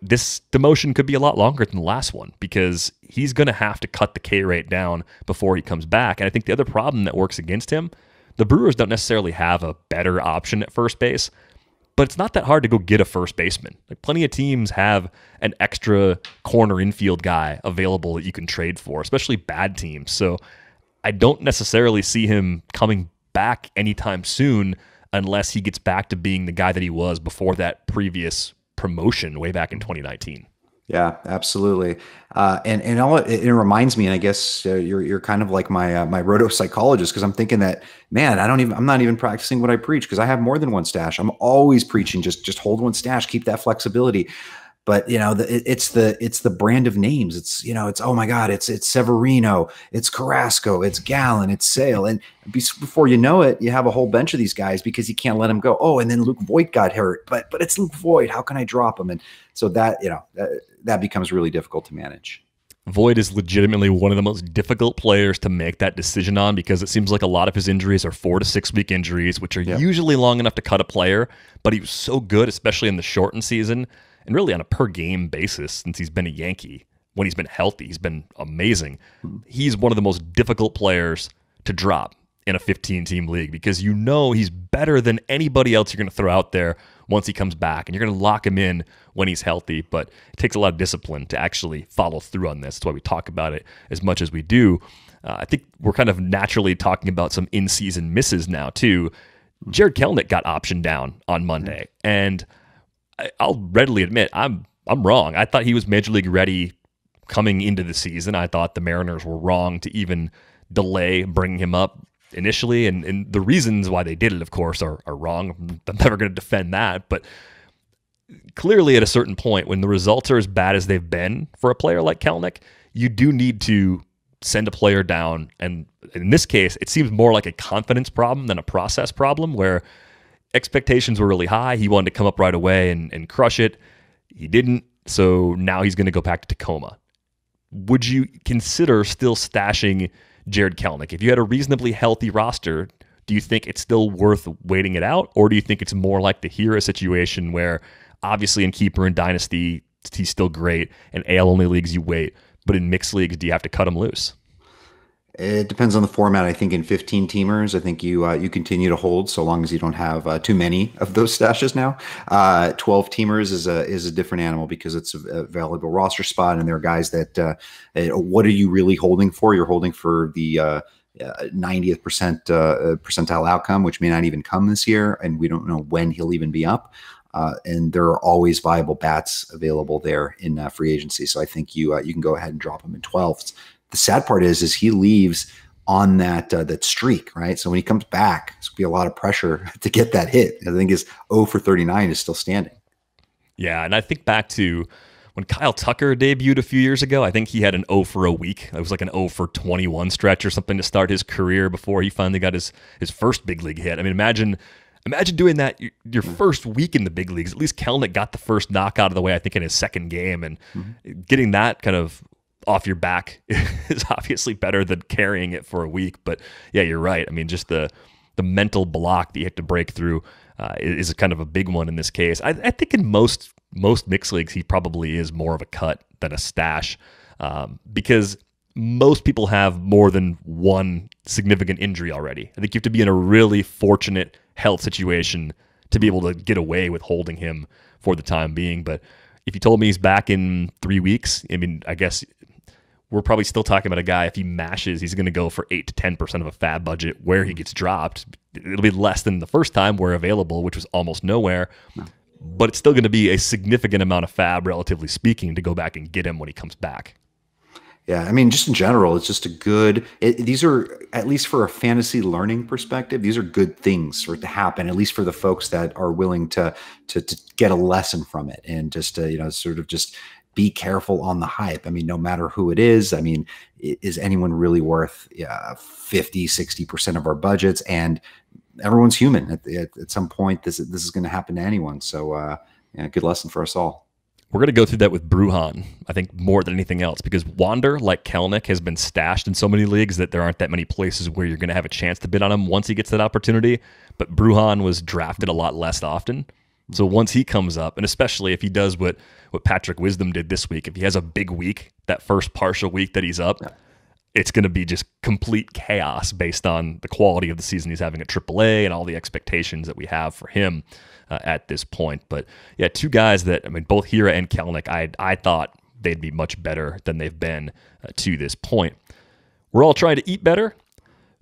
this demotion could be a lot longer than the last one because he's going to have to cut the K rate down before he comes back. And I think the other problem that works against him, the Brewers don't necessarily have a better option at first base, but it's not that hard to go get a first baseman. Like plenty of teams have an extra corner infield guy available that you can trade for, especially bad teams. So I don't necessarily see him coming back anytime soon unless he gets back to being the guy that he was before that previous promotion way back in 2019. Yeah, absolutely. And all it reminds me, and I guess you're kind of like my roto psychologist, because I'm thinking that, man, I'm not even practicing what I preach because I have more than one stash. I'm always preaching just hold one stash, keep that flexibility. But it's the brand of names. It's oh my God, it's Severino, it's Carrasco, it's Gallen, it's Sale, and before you know it, you have a whole bunch of these guys because you can't let them go. Oh, and then Luke Voigt got hurt, but it's Luke Voigt. How can I drop him? And so that that becomes really difficult to manage. Voigt is legitimately one of the most difficult players to make that decision on because it seems like a lot of his injuries are 4 to 6 week injuries, which are usually long enough to cut a player. But he was so good, especially in the shortened season. And really on a per-game basis, since he's been a Yankee, when he's been healthy, he's been amazing. He's one of the most difficult players to drop in a 15-team league because he's better than anybody else you're going to throw out there once he comes back. And you're going to lock him in when he's healthy. But it takes a lot of discipline to actually follow through on this. That's why we talk about it as much as we do. I think we're kind of naturally talking about some in-season misses now, too. Jared Kelenic got optioned down on Monday. And I'll readily admit I'm wrong. I thought he was major league ready coming into the season. I thought the Mariners were wrong to even delay bringing him up initially, and the reasons why they did it, of course, are wrong. I'm never going to defend that, but clearly at a certain point, when the results are as bad as they've been for a player like Kelenic, you do need to send a player down, and in this case, it seems more like a confidence problem than a process problem, where expectations were really high. He wanted to come up right away and crush it. He didn't, so now he's going to go back to Tacoma. Would you consider still stashing Jared Kelenic? If you had a reasonably healthy roster, do you think it's still worth waiting it out? Or do you think it's more like the Hiura situation where obviously in Keeper and Dynasty, he's still great, and AL-only leagues you wait, but in mixed leagues, do you have to cut him loose? It depends on the format. I think in 15 teamers, I think you continue to hold so long as you don't have too many of those stashes now. 12 teamers is a different animal because it's a valuable roster spot, and there are guys that what are you really holding for? You're holding for the 90th percentile outcome, which may not even come this year, and we don't know when he'll even be up. And there are always viable bats available there in free agency. So I think you can go ahead and drop him in 12s. The sad part is he leaves on that streak, right? So when he comes back, it's gonna be a lot of pressure to get that hit. I think his 0 for 39 is still standing. Yeah, and I think back to when Kyle Tucker debuted a few years ago. I think he had an 0 for a week. It was like an 0 for 21 stretch or something to start his career before he finally got his first big league hit. I mean, imagine doing that your first week in the big leagues. At least Kelenic got the first knock out of the way, I think, in his second game, and getting that kind of off your back is obviously better than carrying it for a week. But yeah, you're right. I mean, just the mental block that you have to break through is kind of a big one in this case. I think in most mixed leagues, he probably is more of a cut than a stash because most people have more than one significant injury already. I think you have to be in a really fortunate health situation to be able to get away with holding him for the time being. But if you told me he's back in 3 weeks, I mean, I guess we're probably still talking about a guy, if he mashes, he's going to go for 8 to 10% of a fab budget where he gets dropped. It'll be less than the first time where available, which was almost nowhere. But it's still going to be a significant amount of fab, relatively speaking, to go back and get him when he comes back. Yeah, I mean, just in general, it's just a good. These are, at least for a fantasy learning perspective, these are good things for it to happen. At least for the folks that are willing to get a lesson from it, and just to, sort of just be careful on the hype. I mean, no matter who it is. I mean, is anyone really worth 50, 60% of our budgets? And everyone's human. At some point, this is going to happen to anyone. So, good lesson for us all. We're going to go through that with Bruhan, I think, more than anything else, because Wander, like Kelenic, has been stashed in so many leagues that there aren't that many places where you're going to have a chance to bid on him once he gets that opportunity. But Bruhan was drafted a lot less often. So once he comes up, and especially if he does what Patrick Wisdom did this week, if he has a big week, that first partial week that he's up, it's going to be just complete chaos based on the quality of the season he's having at AAA and all the expectations that we have for him at this point. But yeah, two guys that, I mean, both Hiura and Kelenic, I thought they'd be much better than they've been to this point. We're all trying to eat better,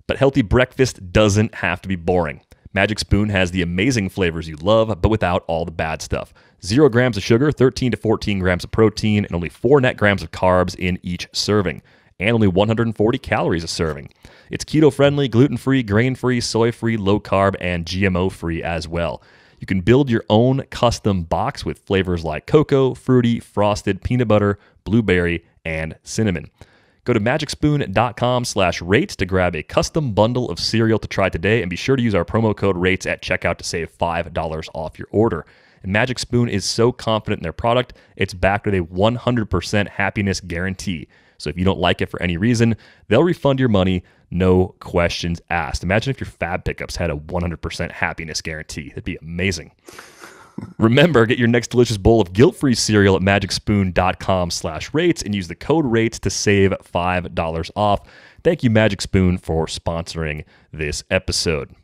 but healthy breakfast doesn't have to be boring. Magic Spoon has the amazing flavors you love, but without all the bad stuff. 0 grams of sugar, 13 to 14 grams of protein, and only 4 net grams of carbs in each serving, and only 140 calories a serving. It's keto-friendly, gluten-free, grain-free, soy-free, low-carb, and GMO-free as well. You can build your own custom box with flavors like cocoa, fruity, frosted, peanut butter, blueberry, and cinnamon. Go to magicspoon.com/rates to grab a custom bundle of cereal to try today, and be sure to use our promo code RATES at checkout to save $5 off your order. And Magic Spoon is so confident in their product, it's backed with a 100% happiness guarantee. So if you don't like it for any reason, they'll refund your money, no questions asked. Imagine if your fab pickups had a 100% happiness guarantee. That'd be amazing. Remember, get your next delicious bowl of guilt-free cereal at magicspoon.com/rates and use the code RATES to save $5 off. Thank you, Magic Spoon, for sponsoring this episode.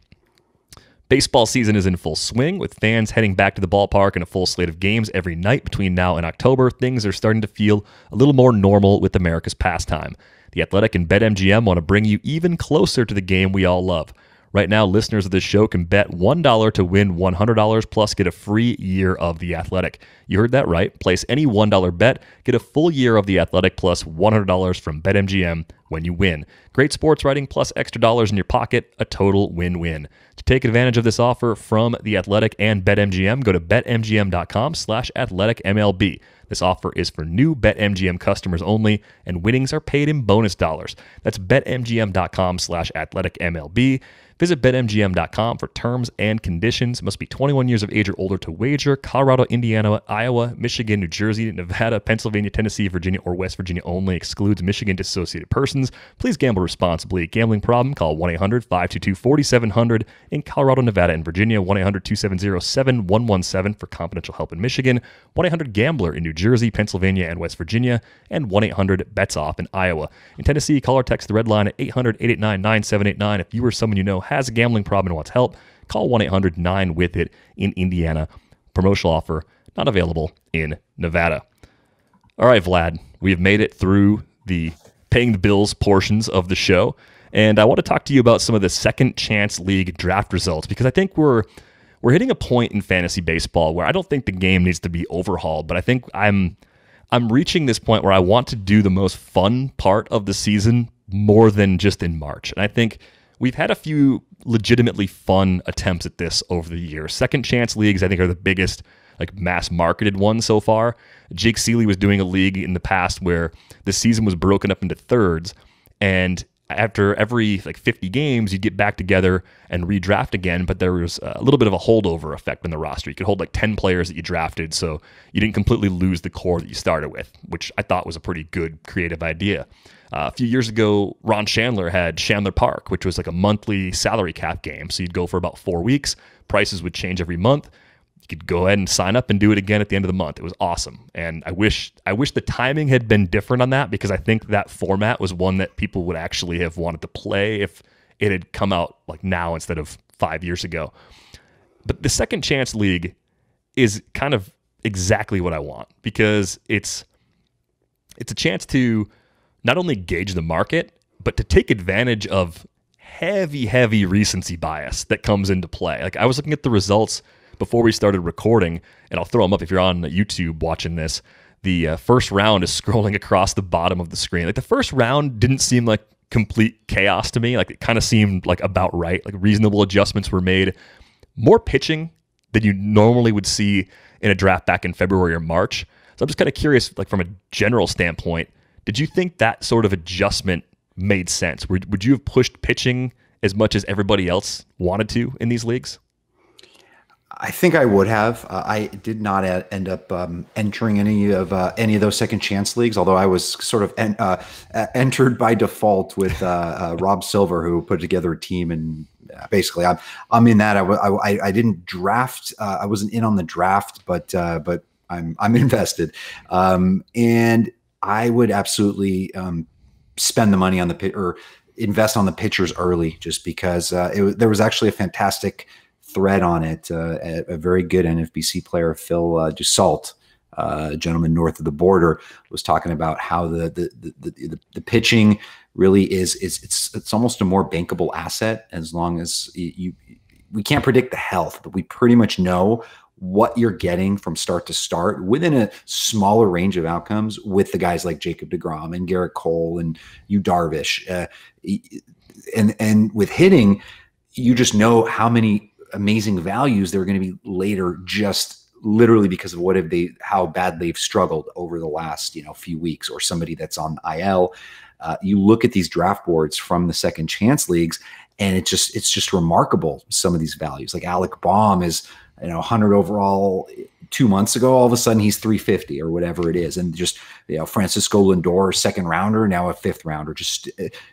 Baseball season is in full swing, with fans heading back to the ballpark and a full slate of games every night between now and October. Things are starting to feel a little more normal with America's pastime. The Athletic and BetMGM want to bring you even closer to the game we all love. Right now, listeners of this show can bet $1 to win $100 plus get a free year of The Athletic. You heard that right. Place any $1 bet, get a full year of The Athletic plus $100 from BetMGM when you win. Great sports writing plus extra dollars in your pocket, a total win-win. To take advantage of this offer from The Athletic and BetMGM, go to betmgm.com/athleticmlb. This offer is for new BetMGM customers only, and winnings are paid in bonus dollars. That's betmgm.com/athleticmlb. Visit betmgm.com for terms and conditions. Must be 21 years of age or older to wager. Colorado, Indiana, Iowa, Michigan, New Jersey, Nevada, Pennsylvania, Tennessee, Virginia, or West Virginia only. Excludes Michigan dissociated persons. Please gamble responsibly. Gambling problem? Call 1-800-522-4700 in Colorado, Nevada, and Virginia. 1-800-270-7117 for confidential help in Michigan. 1-800-GAMBLER in New Jersey, Pennsylvania, and West Virginia. And 1-800-BETS-OFF in Iowa. In Tennessee, call or text the red line at 800-889-9789. If you or someone you know has a gambling problem and wants help, call 1-800-9-WITH-IT in Indiana. Promotional offer not available in Nevada. All right, Vlad, we have made it through the paying the bills portions of the show, and I want to talk to you about some of the second chance league draft results, because I think we're hitting a point in fantasy baseball where I don't think the game needs to be overhauled, but I think I'm reaching this point where I want to do the most fun part of the season more than just in March. And I think we've had a few legitimately fun attempts at this over the years. Second chance leagues, I think, are the biggest, like, mass marketed ones so far. Jake Seeley was doing a league in the past where the season was broken up into thirds, and after every 50 games, you'd get back together and redraft again, but there was a little bit of a holdover effect in the roster. You could hold 10 players that you drafted, so you didn't completely lose the core that you started with, which I thought was a pretty good creative idea. A few years ago, Ron Chandler had Chandler Park, which was a monthly salary cap game. So you'd go for about 4 weeks. Prices would change every month. You could go ahead and sign up and do it again at the end of the month. It was awesome. And I wish the timing had been different on that, because I think that format was one that people would actually have wanted to play if it had come out now instead of 5 years ago. But the second chance league is kind of exactly what I want, because it's a chance to not only gauge the market, but to take advantage of heavy recency bias that comes into play. Like I was looking at the results before we started recording, and I'll throw them up if you're on YouTube watching this. The first round is scrolling across the bottom of the screen. Like the first round didn't seem like complete chaos to me. Like it kind of seemed like about right. Like reasonable adjustments were made. More pitching than you normally would see in a draft back in February or March. So I'm just kind of curious, like from a general standpoint, did you think that sort of adjustment made sense? Would you have pushed pitching as much as everybody else wanted to in these leagues? I think I would have. I did not end up entering any of those second chance leagues, although I was sort of entered by default with Rob Silver, who put together a team, and basically I'm in that. I didn't draft. I wasn't in on the draft, but I'm invested, and I would absolutely spend the money on or invest on the pitchers early, just because there was actually a fantastic thread on it. A very good NFBC player, Phil Dussault, a gentleman north of the border, was talking about how the pitching really is it's almost a more bankable asset, as long as we can't predict the health, but we pretty much know what you're getting from start to start within a smaller range of outcomes with the guys like Jacob deGrom and Garrett Cole and Yu Darvish. And with hitting, you just know how many amazing values they're going to be later, just literally because of how bad they've struggled over the last few weeks, or somebody that's on IL. You look at these draft boards from the second chance leagues, and it's just remarkable, some of these values. Like Alec Baum is 100 overall 2 months ago, all of a sudden he's 350 or whatever it is. And just, Francisco Lindor, second rounder, now a fifth rounder, just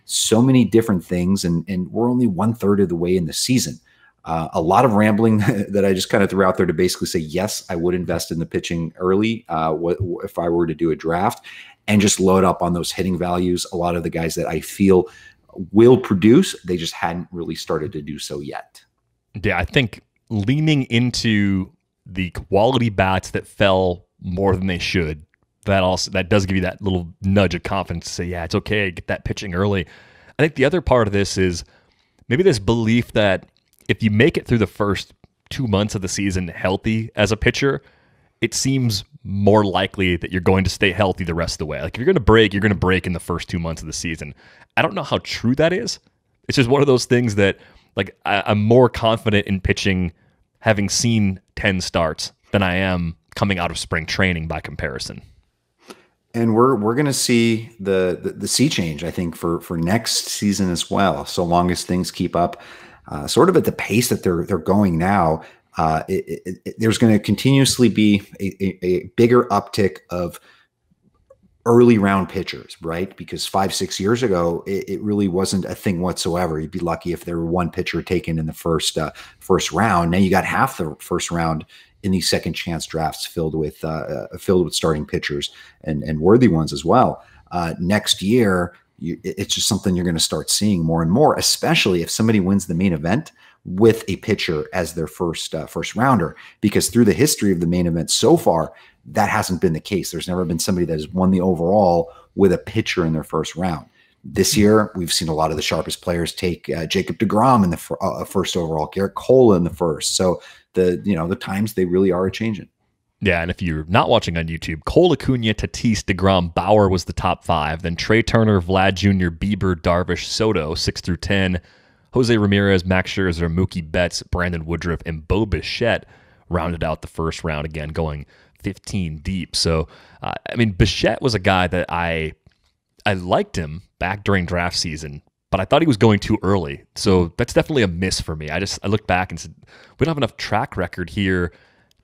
so many different things. And we're only 1/3 of the way in the season. A lot of rambling that I just kind of threw out there to basically say, yes, I would invest in the pitching early if I were to do a draft, and just load up on those hitting values. A lot of the guys that I feel will produce, they just hadn't really started to do so yet. Yeah, I think leaning into the quality bats that fell more than they should, that does give you that little nudge of confidence to say, yeah, it's okay, get that pitching early. I think the other part of this is maybe this belief that if you make it through the first 2 months of the season healthy as a pitcher, it seems more likely that you're going to stay healthy the rest of the way. Like if you're going to break in the first 2 months of the season. I don't know how true that is. It's just one of those things that, like, I'm more confident in pitching having seen 10 starts than I am coming out of spring training by comparison. And we're going to see the sea change, I think, for next season as well. So long as things keep up sort of at the pace that they're going now, there's going to continuously be a bigger uptick of early round pitchers, right? Because 5-6 years ago, it really wasn't a thing whatsoever. You'd be lucky if there were one pitcher taken in the first round. Now you got half the first round in these second chance drafts filled with starting pitchers and worthy ones as well. Next year, it's just something you're going to start seeing more and more, especially if somebody wins the main event with a pitcher as their first rounder, because through the history of the main event so far, that hasn't been the case. There's never been somebody that has won the overall with a pitcher in their first round. This year, we've seen a lot of the sharpest players take Jacob deGrom in the first overall, Garrett Cole in the first. So the times, they really are changing. Yeah, and if you're not watching on YouTube, Cole, Acuna, Tatis, deGrom, Bauer was the top 5. Then Trey Turner, Vlad Jr., Bieber, Darvish, Soto, 6 through 10. Jose Ramirez, Max Scherzer, Mookie Betts, Brandon Woodruff, and Bo Bichette rounded out the first round, again going 15 deep. So, Bichette was a guy that I liked him back during draft season, but I thought he was going too early. So that's definitely a miss for me. I looked back and said, we don't have enough track record here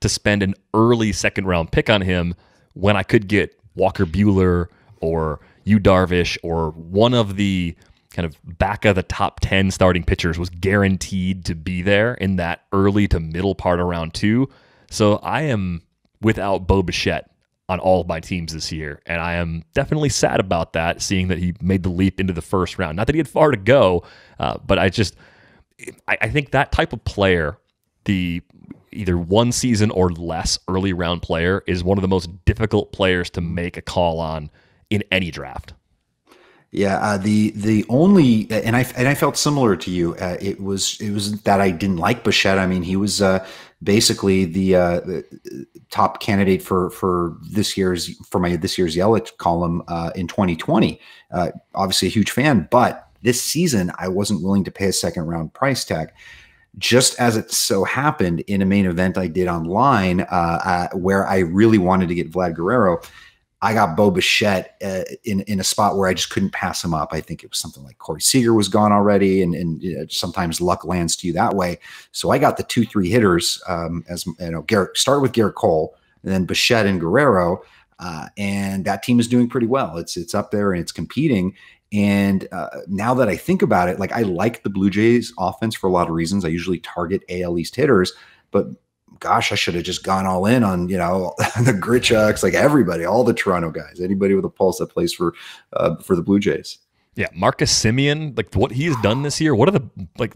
to spend an early second round pick on him when I could get Walker Buehler or Yu Darvish, or one of the kind of back of the top 10 starting pitchers was guaranteed to be there in that early to middle part of round 2. So I am without Bo Bichette on all of my teams this year, and I am definitely sad about that, seeing that he made the leap into the first round. Not that he had far to go, but I think that type of player, the either one season or less early round player, is one of the most difficult players to make a call on in any draft. Yeah, the only and I felt similar to you. It was that I didn't like Bichette. I mean, he was basically the top candidate for my this year's Yelich column in 2020. Obviously, a huge fan, but this season I wasn't willing to pay a second round price tag. Just as it so happened in a main event I did online, where I really wanted to get Vlad Guerrero. I got Bo Bichette in a spot where I just couldn't pass him up. I think it was something like Corey Seager was gone already, and sometimes luck lands to you that way. So I got the 2-3 hitters, as you know, start with Garrett Cole, and then Bichette and Guerrero, and that team is doing pretty well. It's up there and it's competing. And now that I think about it, like I like the Blue Jays offense for a lot of reasons. I usually target AL East hitters, but gosh, I should have just gone all in on, the Grichucks, like everybody, all the Toronto guys, anybody with a pulse that plays for the Blue Jays. Yeah, Marcus Semien, like what he's done this year, what are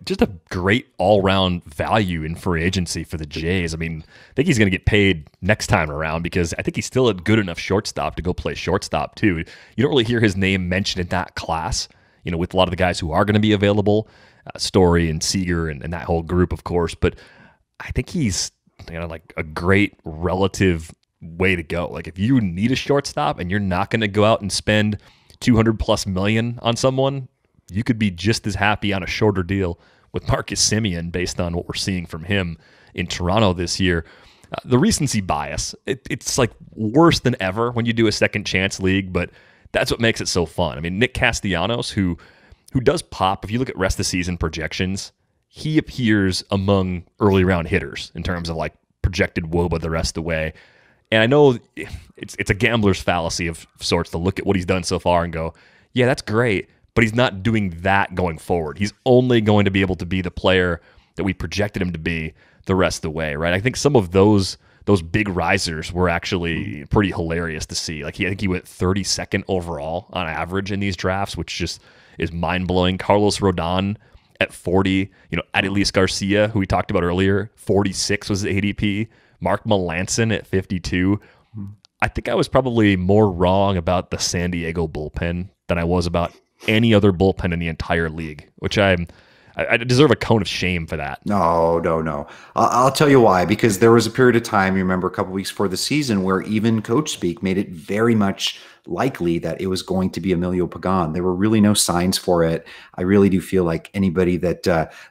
just a great all-round value in free agency for the Jays. I mean, I think he's going to get paid next time around because I think he's still a good enough shortstop to go play shortstop too. You don't really hear his name mentioned in that class, with a lot of the guys who are going to be available, Story and Seager and that whole group, of course. But I think he's like a great relative way to go. Like if you need a shortstop and you're not going to go out and spend $200+ million on someone, you could be just as happy on a shorter deal with Marcus Semien based on what we're seeing from him in Toronto this year. The recency bias, it's like worse than ever when you do a second chance league, but that's what makes it so fun. I mean, Nick Castellanos, who does pop, if you look at rest of season projections, he appears among early round hitters in terms of like projected WOBA the rest of the way. And I know it's a gambler's fallacy of sorts to look at what he's done so far and go, yeah, that's great, but he's not doing that going forward. He's only going to be able to be the player that we projected him to be the rest of the way, right? I think some of those big risers were actually pretty hilarious to see. Like I think he went 32nd overall on average in these drafts, which just is mind-blowing. Carlos Rodon at 40, Adolis Garcia, who we talked about earlier, 46 was the ADP. Mark Melancon at 52. I think I was probably more wrong about the San Diego bullpen than I was about any other bullpen in the entire league, which I deserve a cone of shame for that. No. I'll tell you why. Because there was a period of time, you remember a couple weeks before the season, where even coach speak made it very much likely that it was going to be Emilio Pagan. There were really no signs for it. I really do feel like anybody that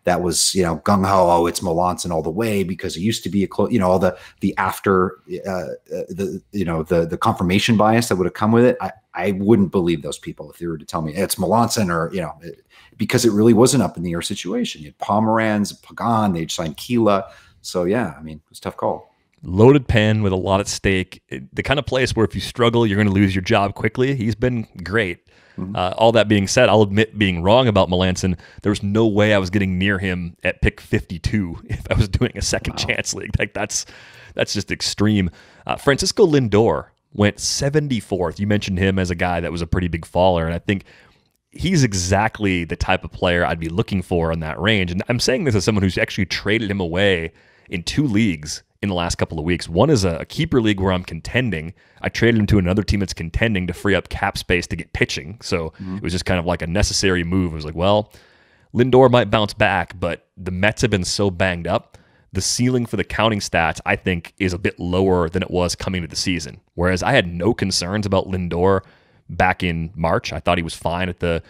was gung ho, oh, it's Melancon all the way because it used to be a close, all the after the confirmation bias that would have come with it. I wouldn't believe those people if they were to tell me it's Melancon or because it really wasn't up in the air situation. You had Pomeranz, Pagan, they'd signed Keela. So yeah, I mean, it was a tough call. Loaded pen with a lot at stake. The kind of place where if you struggle, you're going to lose your job quickly. He's been great. Mm-hmm. All that being said, I'll admit being wrong about Melancon. There was no way I was getting near him at pick 52 if I was doing a second chance league. Like that's just extreme. Francisco Lindor went 74th. You mentioned him as a guy that was a pretty big faller, and I think he's exactly the type of player I'd be looking for in that range. And I'm saying this as someone who's actually traded him away in 2 leagues in the last couple of weeks. One is a keeper league where I'm contending. I traded him to another team that's contending to free up cap space to get pitching. So it was just kind of like a necessary move. It was like, well, Lindor might bounce back, but the Mets have been so banged up. The ceiling for the counting stats, I think, is a bit lower than it was coming to the season. Whereas I had no concerns about Lindor back in March. I thought he was fine at the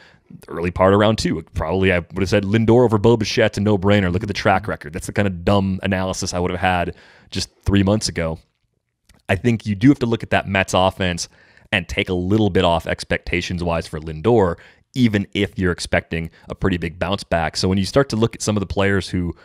early part of round 2. Probably I would have said Lindor over Bo Bichette's a no-brainer. Look at the track record. That's the kind of dumb analysis I would have had just 3 months ago. I think you do have to look at that Mets offense and take a little bit off expectations-wise for Lindor, even if you're expecting a pretty big bounce back. So when you start to look at some of the players who've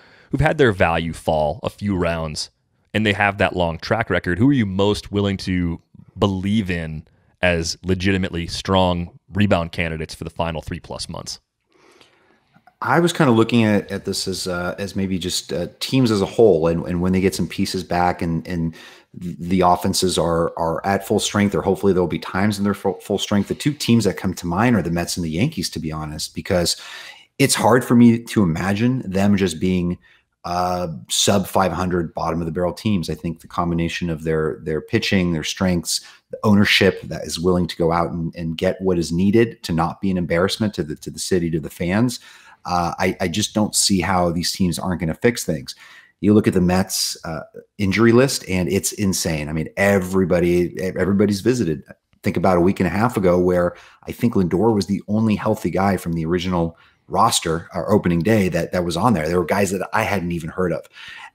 had their value fall a few rounds and they have that long track record, who are you most willing to believe in as legitimately strong rebound candidates for the final 3+ months? I was kind of looking at this as maybe just teams as a whole, and when they get some pieces back and the offenses are at full strength, or hopefully there'll be times in their full strength. The 2 teams that come to mind are the Mets and the Yankees, to be honest, because it's hard for me to imagine them just being sub 500 bottom of the barrel teams. I think the combination of their pitching, their strengths, ownership that is willing to go out and get what is needed to not be an embarrassment to the city, to the fans. I just don't see how these teams aren't going to fix things. You look at the Mets injury list, and it's insane. I mean, everybody's visited. Think about a week and a half ago where I think Lindor was the only healthy guy from the original roster or opening day that was on there. There were guys that I hadn't even heard of.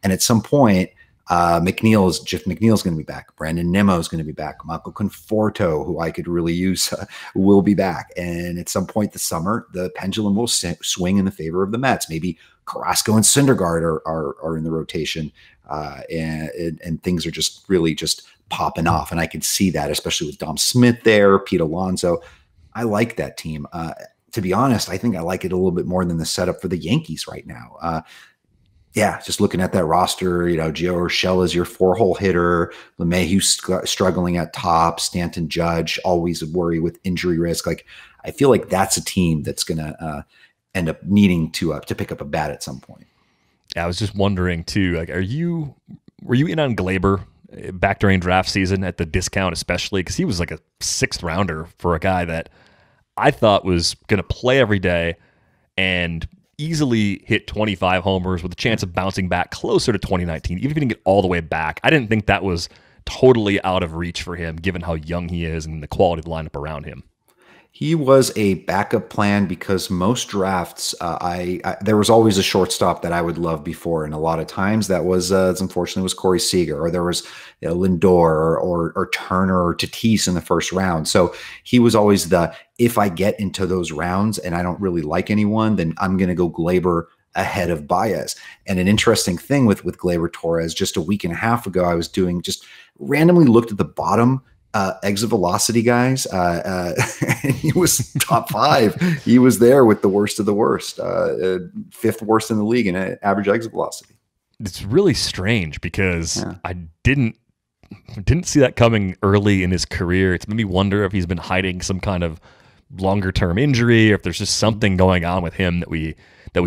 And at some point, Jeff McNeil's going to be back. Brandon Nimmo is going to be back. Michael Conforto, who I could really use, will be back. And at some point this summer, the pendulum will swing in the favor of the Mets. Maybe Carrasco and Syndergaard are in the rotation, and things are just really just popping off. And I can see that, especially with Dom Smith there, Pete Alonso. I like that team. To be honest, I think I like it a little bit more than the setup for the Yankees right now. Just looking at that roster, Gio Urshela is your 4-hole hitter. LeMahieu's struggling at top. Stanton, Judge, always a worry with injury risk. Like, I feel like that's a team that's going to end up needing to pick up a bat at some point. I was just wondering too. Like, were you in on Glaber back during draft season at the discount, especially because he was like a 6th rounder for a guy that I thought was going to play every day and easily hit 25 homers with a chance of bouncing back closer to 2019, even if he didn't get all the way back. I didn't think that was totally out of reach for him, given how young he is and the quality of the lineup around him. He was a backup plan because most drafts, there was always a shortstop that I would love before, and a lot of times that was unfortunately was Corey Seager, or there was Lindor or Turner or Tatis in the first round. So he was always if I get into those rounds and I don't really like anyone, then I'm going to go Glaber ahead of Baez. And an interesting thing with Glaber Torres, just a week and a half ago, I was just randomly looked at the bottom exit velocity guys, and he was top 5. He was there with the worst of the worst, 5th worst in the league in average exit velocity. It's really strange because I didn't see that coming early in his career. It's made me wonder if he's been hiding some kind of longer term injury, or if there's just something going on with him that we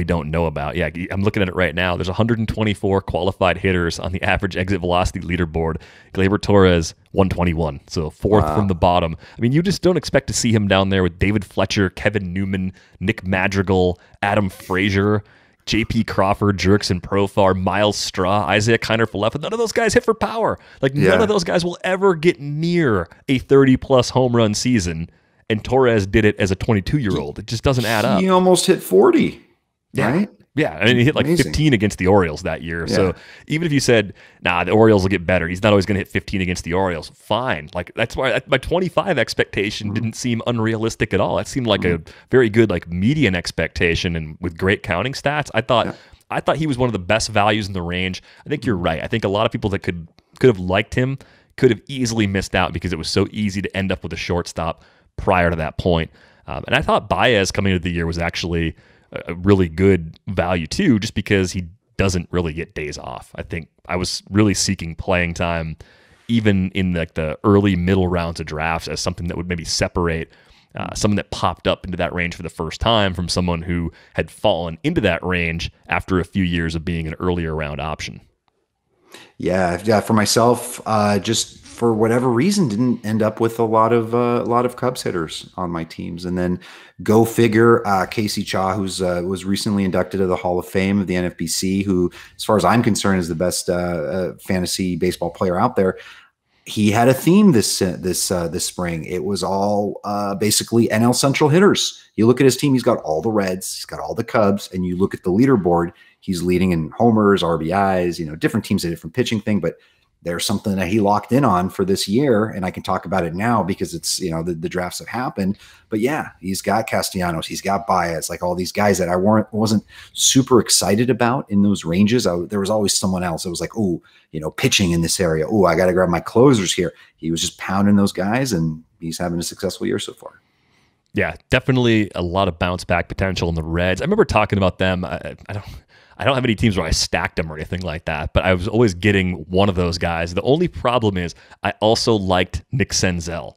don't know about. Yeah, I'm looking at it right now. There's 124 qualified hitters on the average exit velocity leaderboard. Glaber Torres, 121, so 4th from the bottom. I mean, you just don't expect to see him down there with David Fletcher, Kevin Newman, Nick Madrigal, Adam Frazier, J.P. Crawford, Jurickson Profar, Miles Straw, Isaiah Kiner Falefa. None of those guys hit for power. None of those guys will ever get near a 30-plus home run season, and Torres did it as a 22-year-old. It just doesn't add up. He almost hit 40. Right? Yeah. I mean, he hit like 15 against the Orioles that year. Yeah. So even if you said, the Orioles will get better, he's not always going to hit 15 against the Orioles. Fine. That's why my 25 expectation didn't seem unrealistic at all. That seemed like a very good median expectation, and with great counting stats. I thought he was one of the best values in the range. I think you're right. I think a lot of people that could have liked him could have easily missed out because it was so easy to end up with a shortstop prior to that point. And I thought Baez coming into the year was actually a really good value too, just because he doesn't really get days off. I think I was really seeking playing time even in the early middle rounds of drafts as something that would maybe separate someone that popped up into that range for the first time from someone who had fallen into that range after a few years of being an earlier round option. Yeah. For myself, just for whatever reason, didn't end up with a lot of Cubs hitters on my teams. And then go figure, Casey Cha, who's was recently inducted to the Hall of Fame of the NFBC, who, as far as I'm concerned, is the best fantasy baseball player out there. He had a theme this spring. It was all basically NL Central hitters. You look at his team; he's got all the Reds, he's got all the Cubs, and you look at the leaderboard. He's leading in homers, RBIs. Different teams, a different pitching thing, but there's something that he locked in on for this year, and I can talk about it now because it's the drafts have happened. But yeah, he's got Castellanos, he's got Baez, like all these guys that I wasn't super excited about in those ranges. There was always someone else. It was like, pitching in this area. Oh, I got to grab my closers here. He was just pounding those guys, and he's having a successful year so far. Yeah, definitely a lot of bounce back potential in the Reds. I remember talking about them. I don't have any teams where I stacked them or anything like that, but I was always getting one of those guys. The only problem is I also liked Nick Senzel.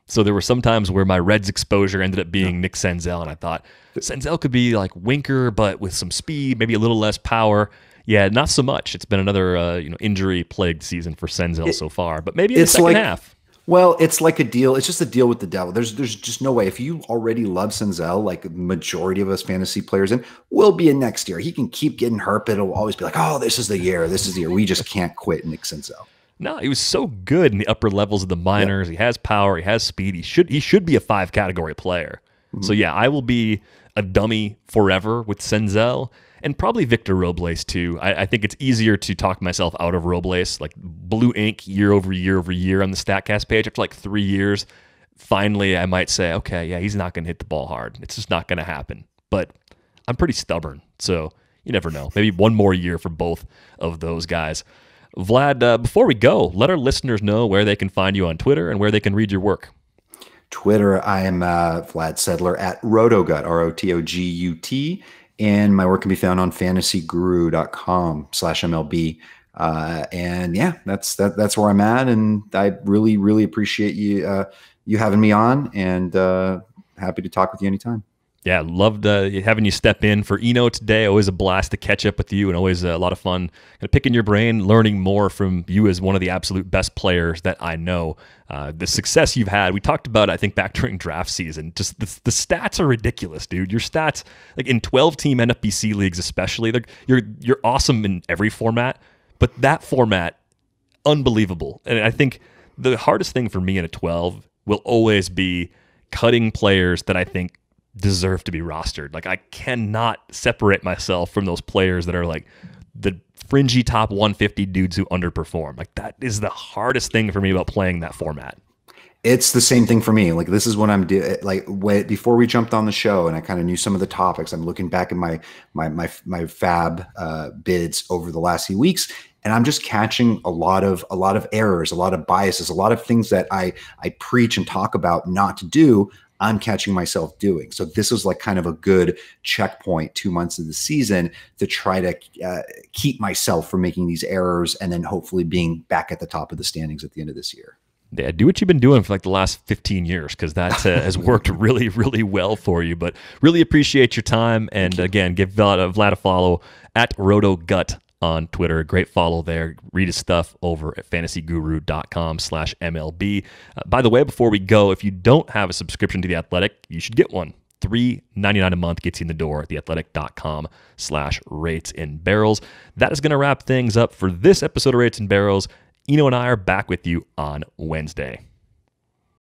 So there were some times where my Reds exposure ended up being Nick Senzel, and I thought Senzel could be like Winker, but with some speed, maybe a little less power. Yeah, not so much. It's been another injury-plagued season for Senzel so far, but maybe in the second half. Well, it's like a deal. It's just a deal with the devil. There's just no way. If you already love Senzel, like the majority of us fantasy players, and will be in next year, he can keep getting hurt, but it'll always be like, oh, this is the year. This is the year. We just can't quit Nick Senzel. No, he was so good in the upper levels of the minors. Yep. He has power. He has speed. He should be a 5-category player. Mm-hmm. So yeah, I will be a dummy forever with Senzel. And probably Victor Robles, too. I think it's easier to talk myself out of Robles. Like blue ink year over year over year on the StatCast page. After like 3 years, finally I might say, okay, yeah, he's not going to hit the ball hard. It's just not going to happen. But I'm pretty stubborn, so you never know. Maybe one more year for both of those guys. Vlad, before we go, let our listeners know where they can find you on Twitter and where they can read your work. Twitter, I am Vlad Sedler at Rotogut, Rotogut. And my work can be found on fantasyguru.com/MLB. And yeah, that's where I'm at. And I really, really appreciate you having me on, and happy to talk with you anytime. Yeah, loved having you step in for Eno today. Always a blast to catch up with you, and always a lot of fun kind of picking your brain, learning more from you as one of the absolute best players that I know. The success you've had, we talked about, I think, back during draft season. Just the stats are ridiculous, dude. Your stats, like in 12-team NFBC leagues especially, like you're awesome in every format, but that format, unbelievable. And I think the hardest thing for me in a 12 will always be cutting players that I think deserve to be rostered. Like I cannot separate myself from those players that are like the fringy top 150 dudes who underperform. Like that is the hardest thing for me about playing that format. It's the same thing for me. Like this is what I'm doing. Like before we jumped on the show and I kind of knew some of the topics, I'm looking back at my fab bids over the last few weeks, and I'm just catching a lot of errors, a lot of biases, a lot of things that I preach and talk about not to do. I'm catching myself doing. So this is like kind of a good checkpoint 2 months of the season to try to keep myself from making these errors, and then hopefully being back at the top of the standings at the end of this year. Yeah, do what you've been doing for like the last 15 years, because that has worked really, really well for you. But really appreciate your time. And again, give Vlad a follow at RotoGut on Twitter. Great follow there. Read his stuff over at fantasyguru.com/MLB. By the way, before we go, if you don't have a subscription to The Athletic, you should get one. $3.99 a month gets you in the door at theathletic.com/rates and barrels. That is going to wrap things up for this episode of Rates and Barrels. Eno and I are back with you on Wednesday.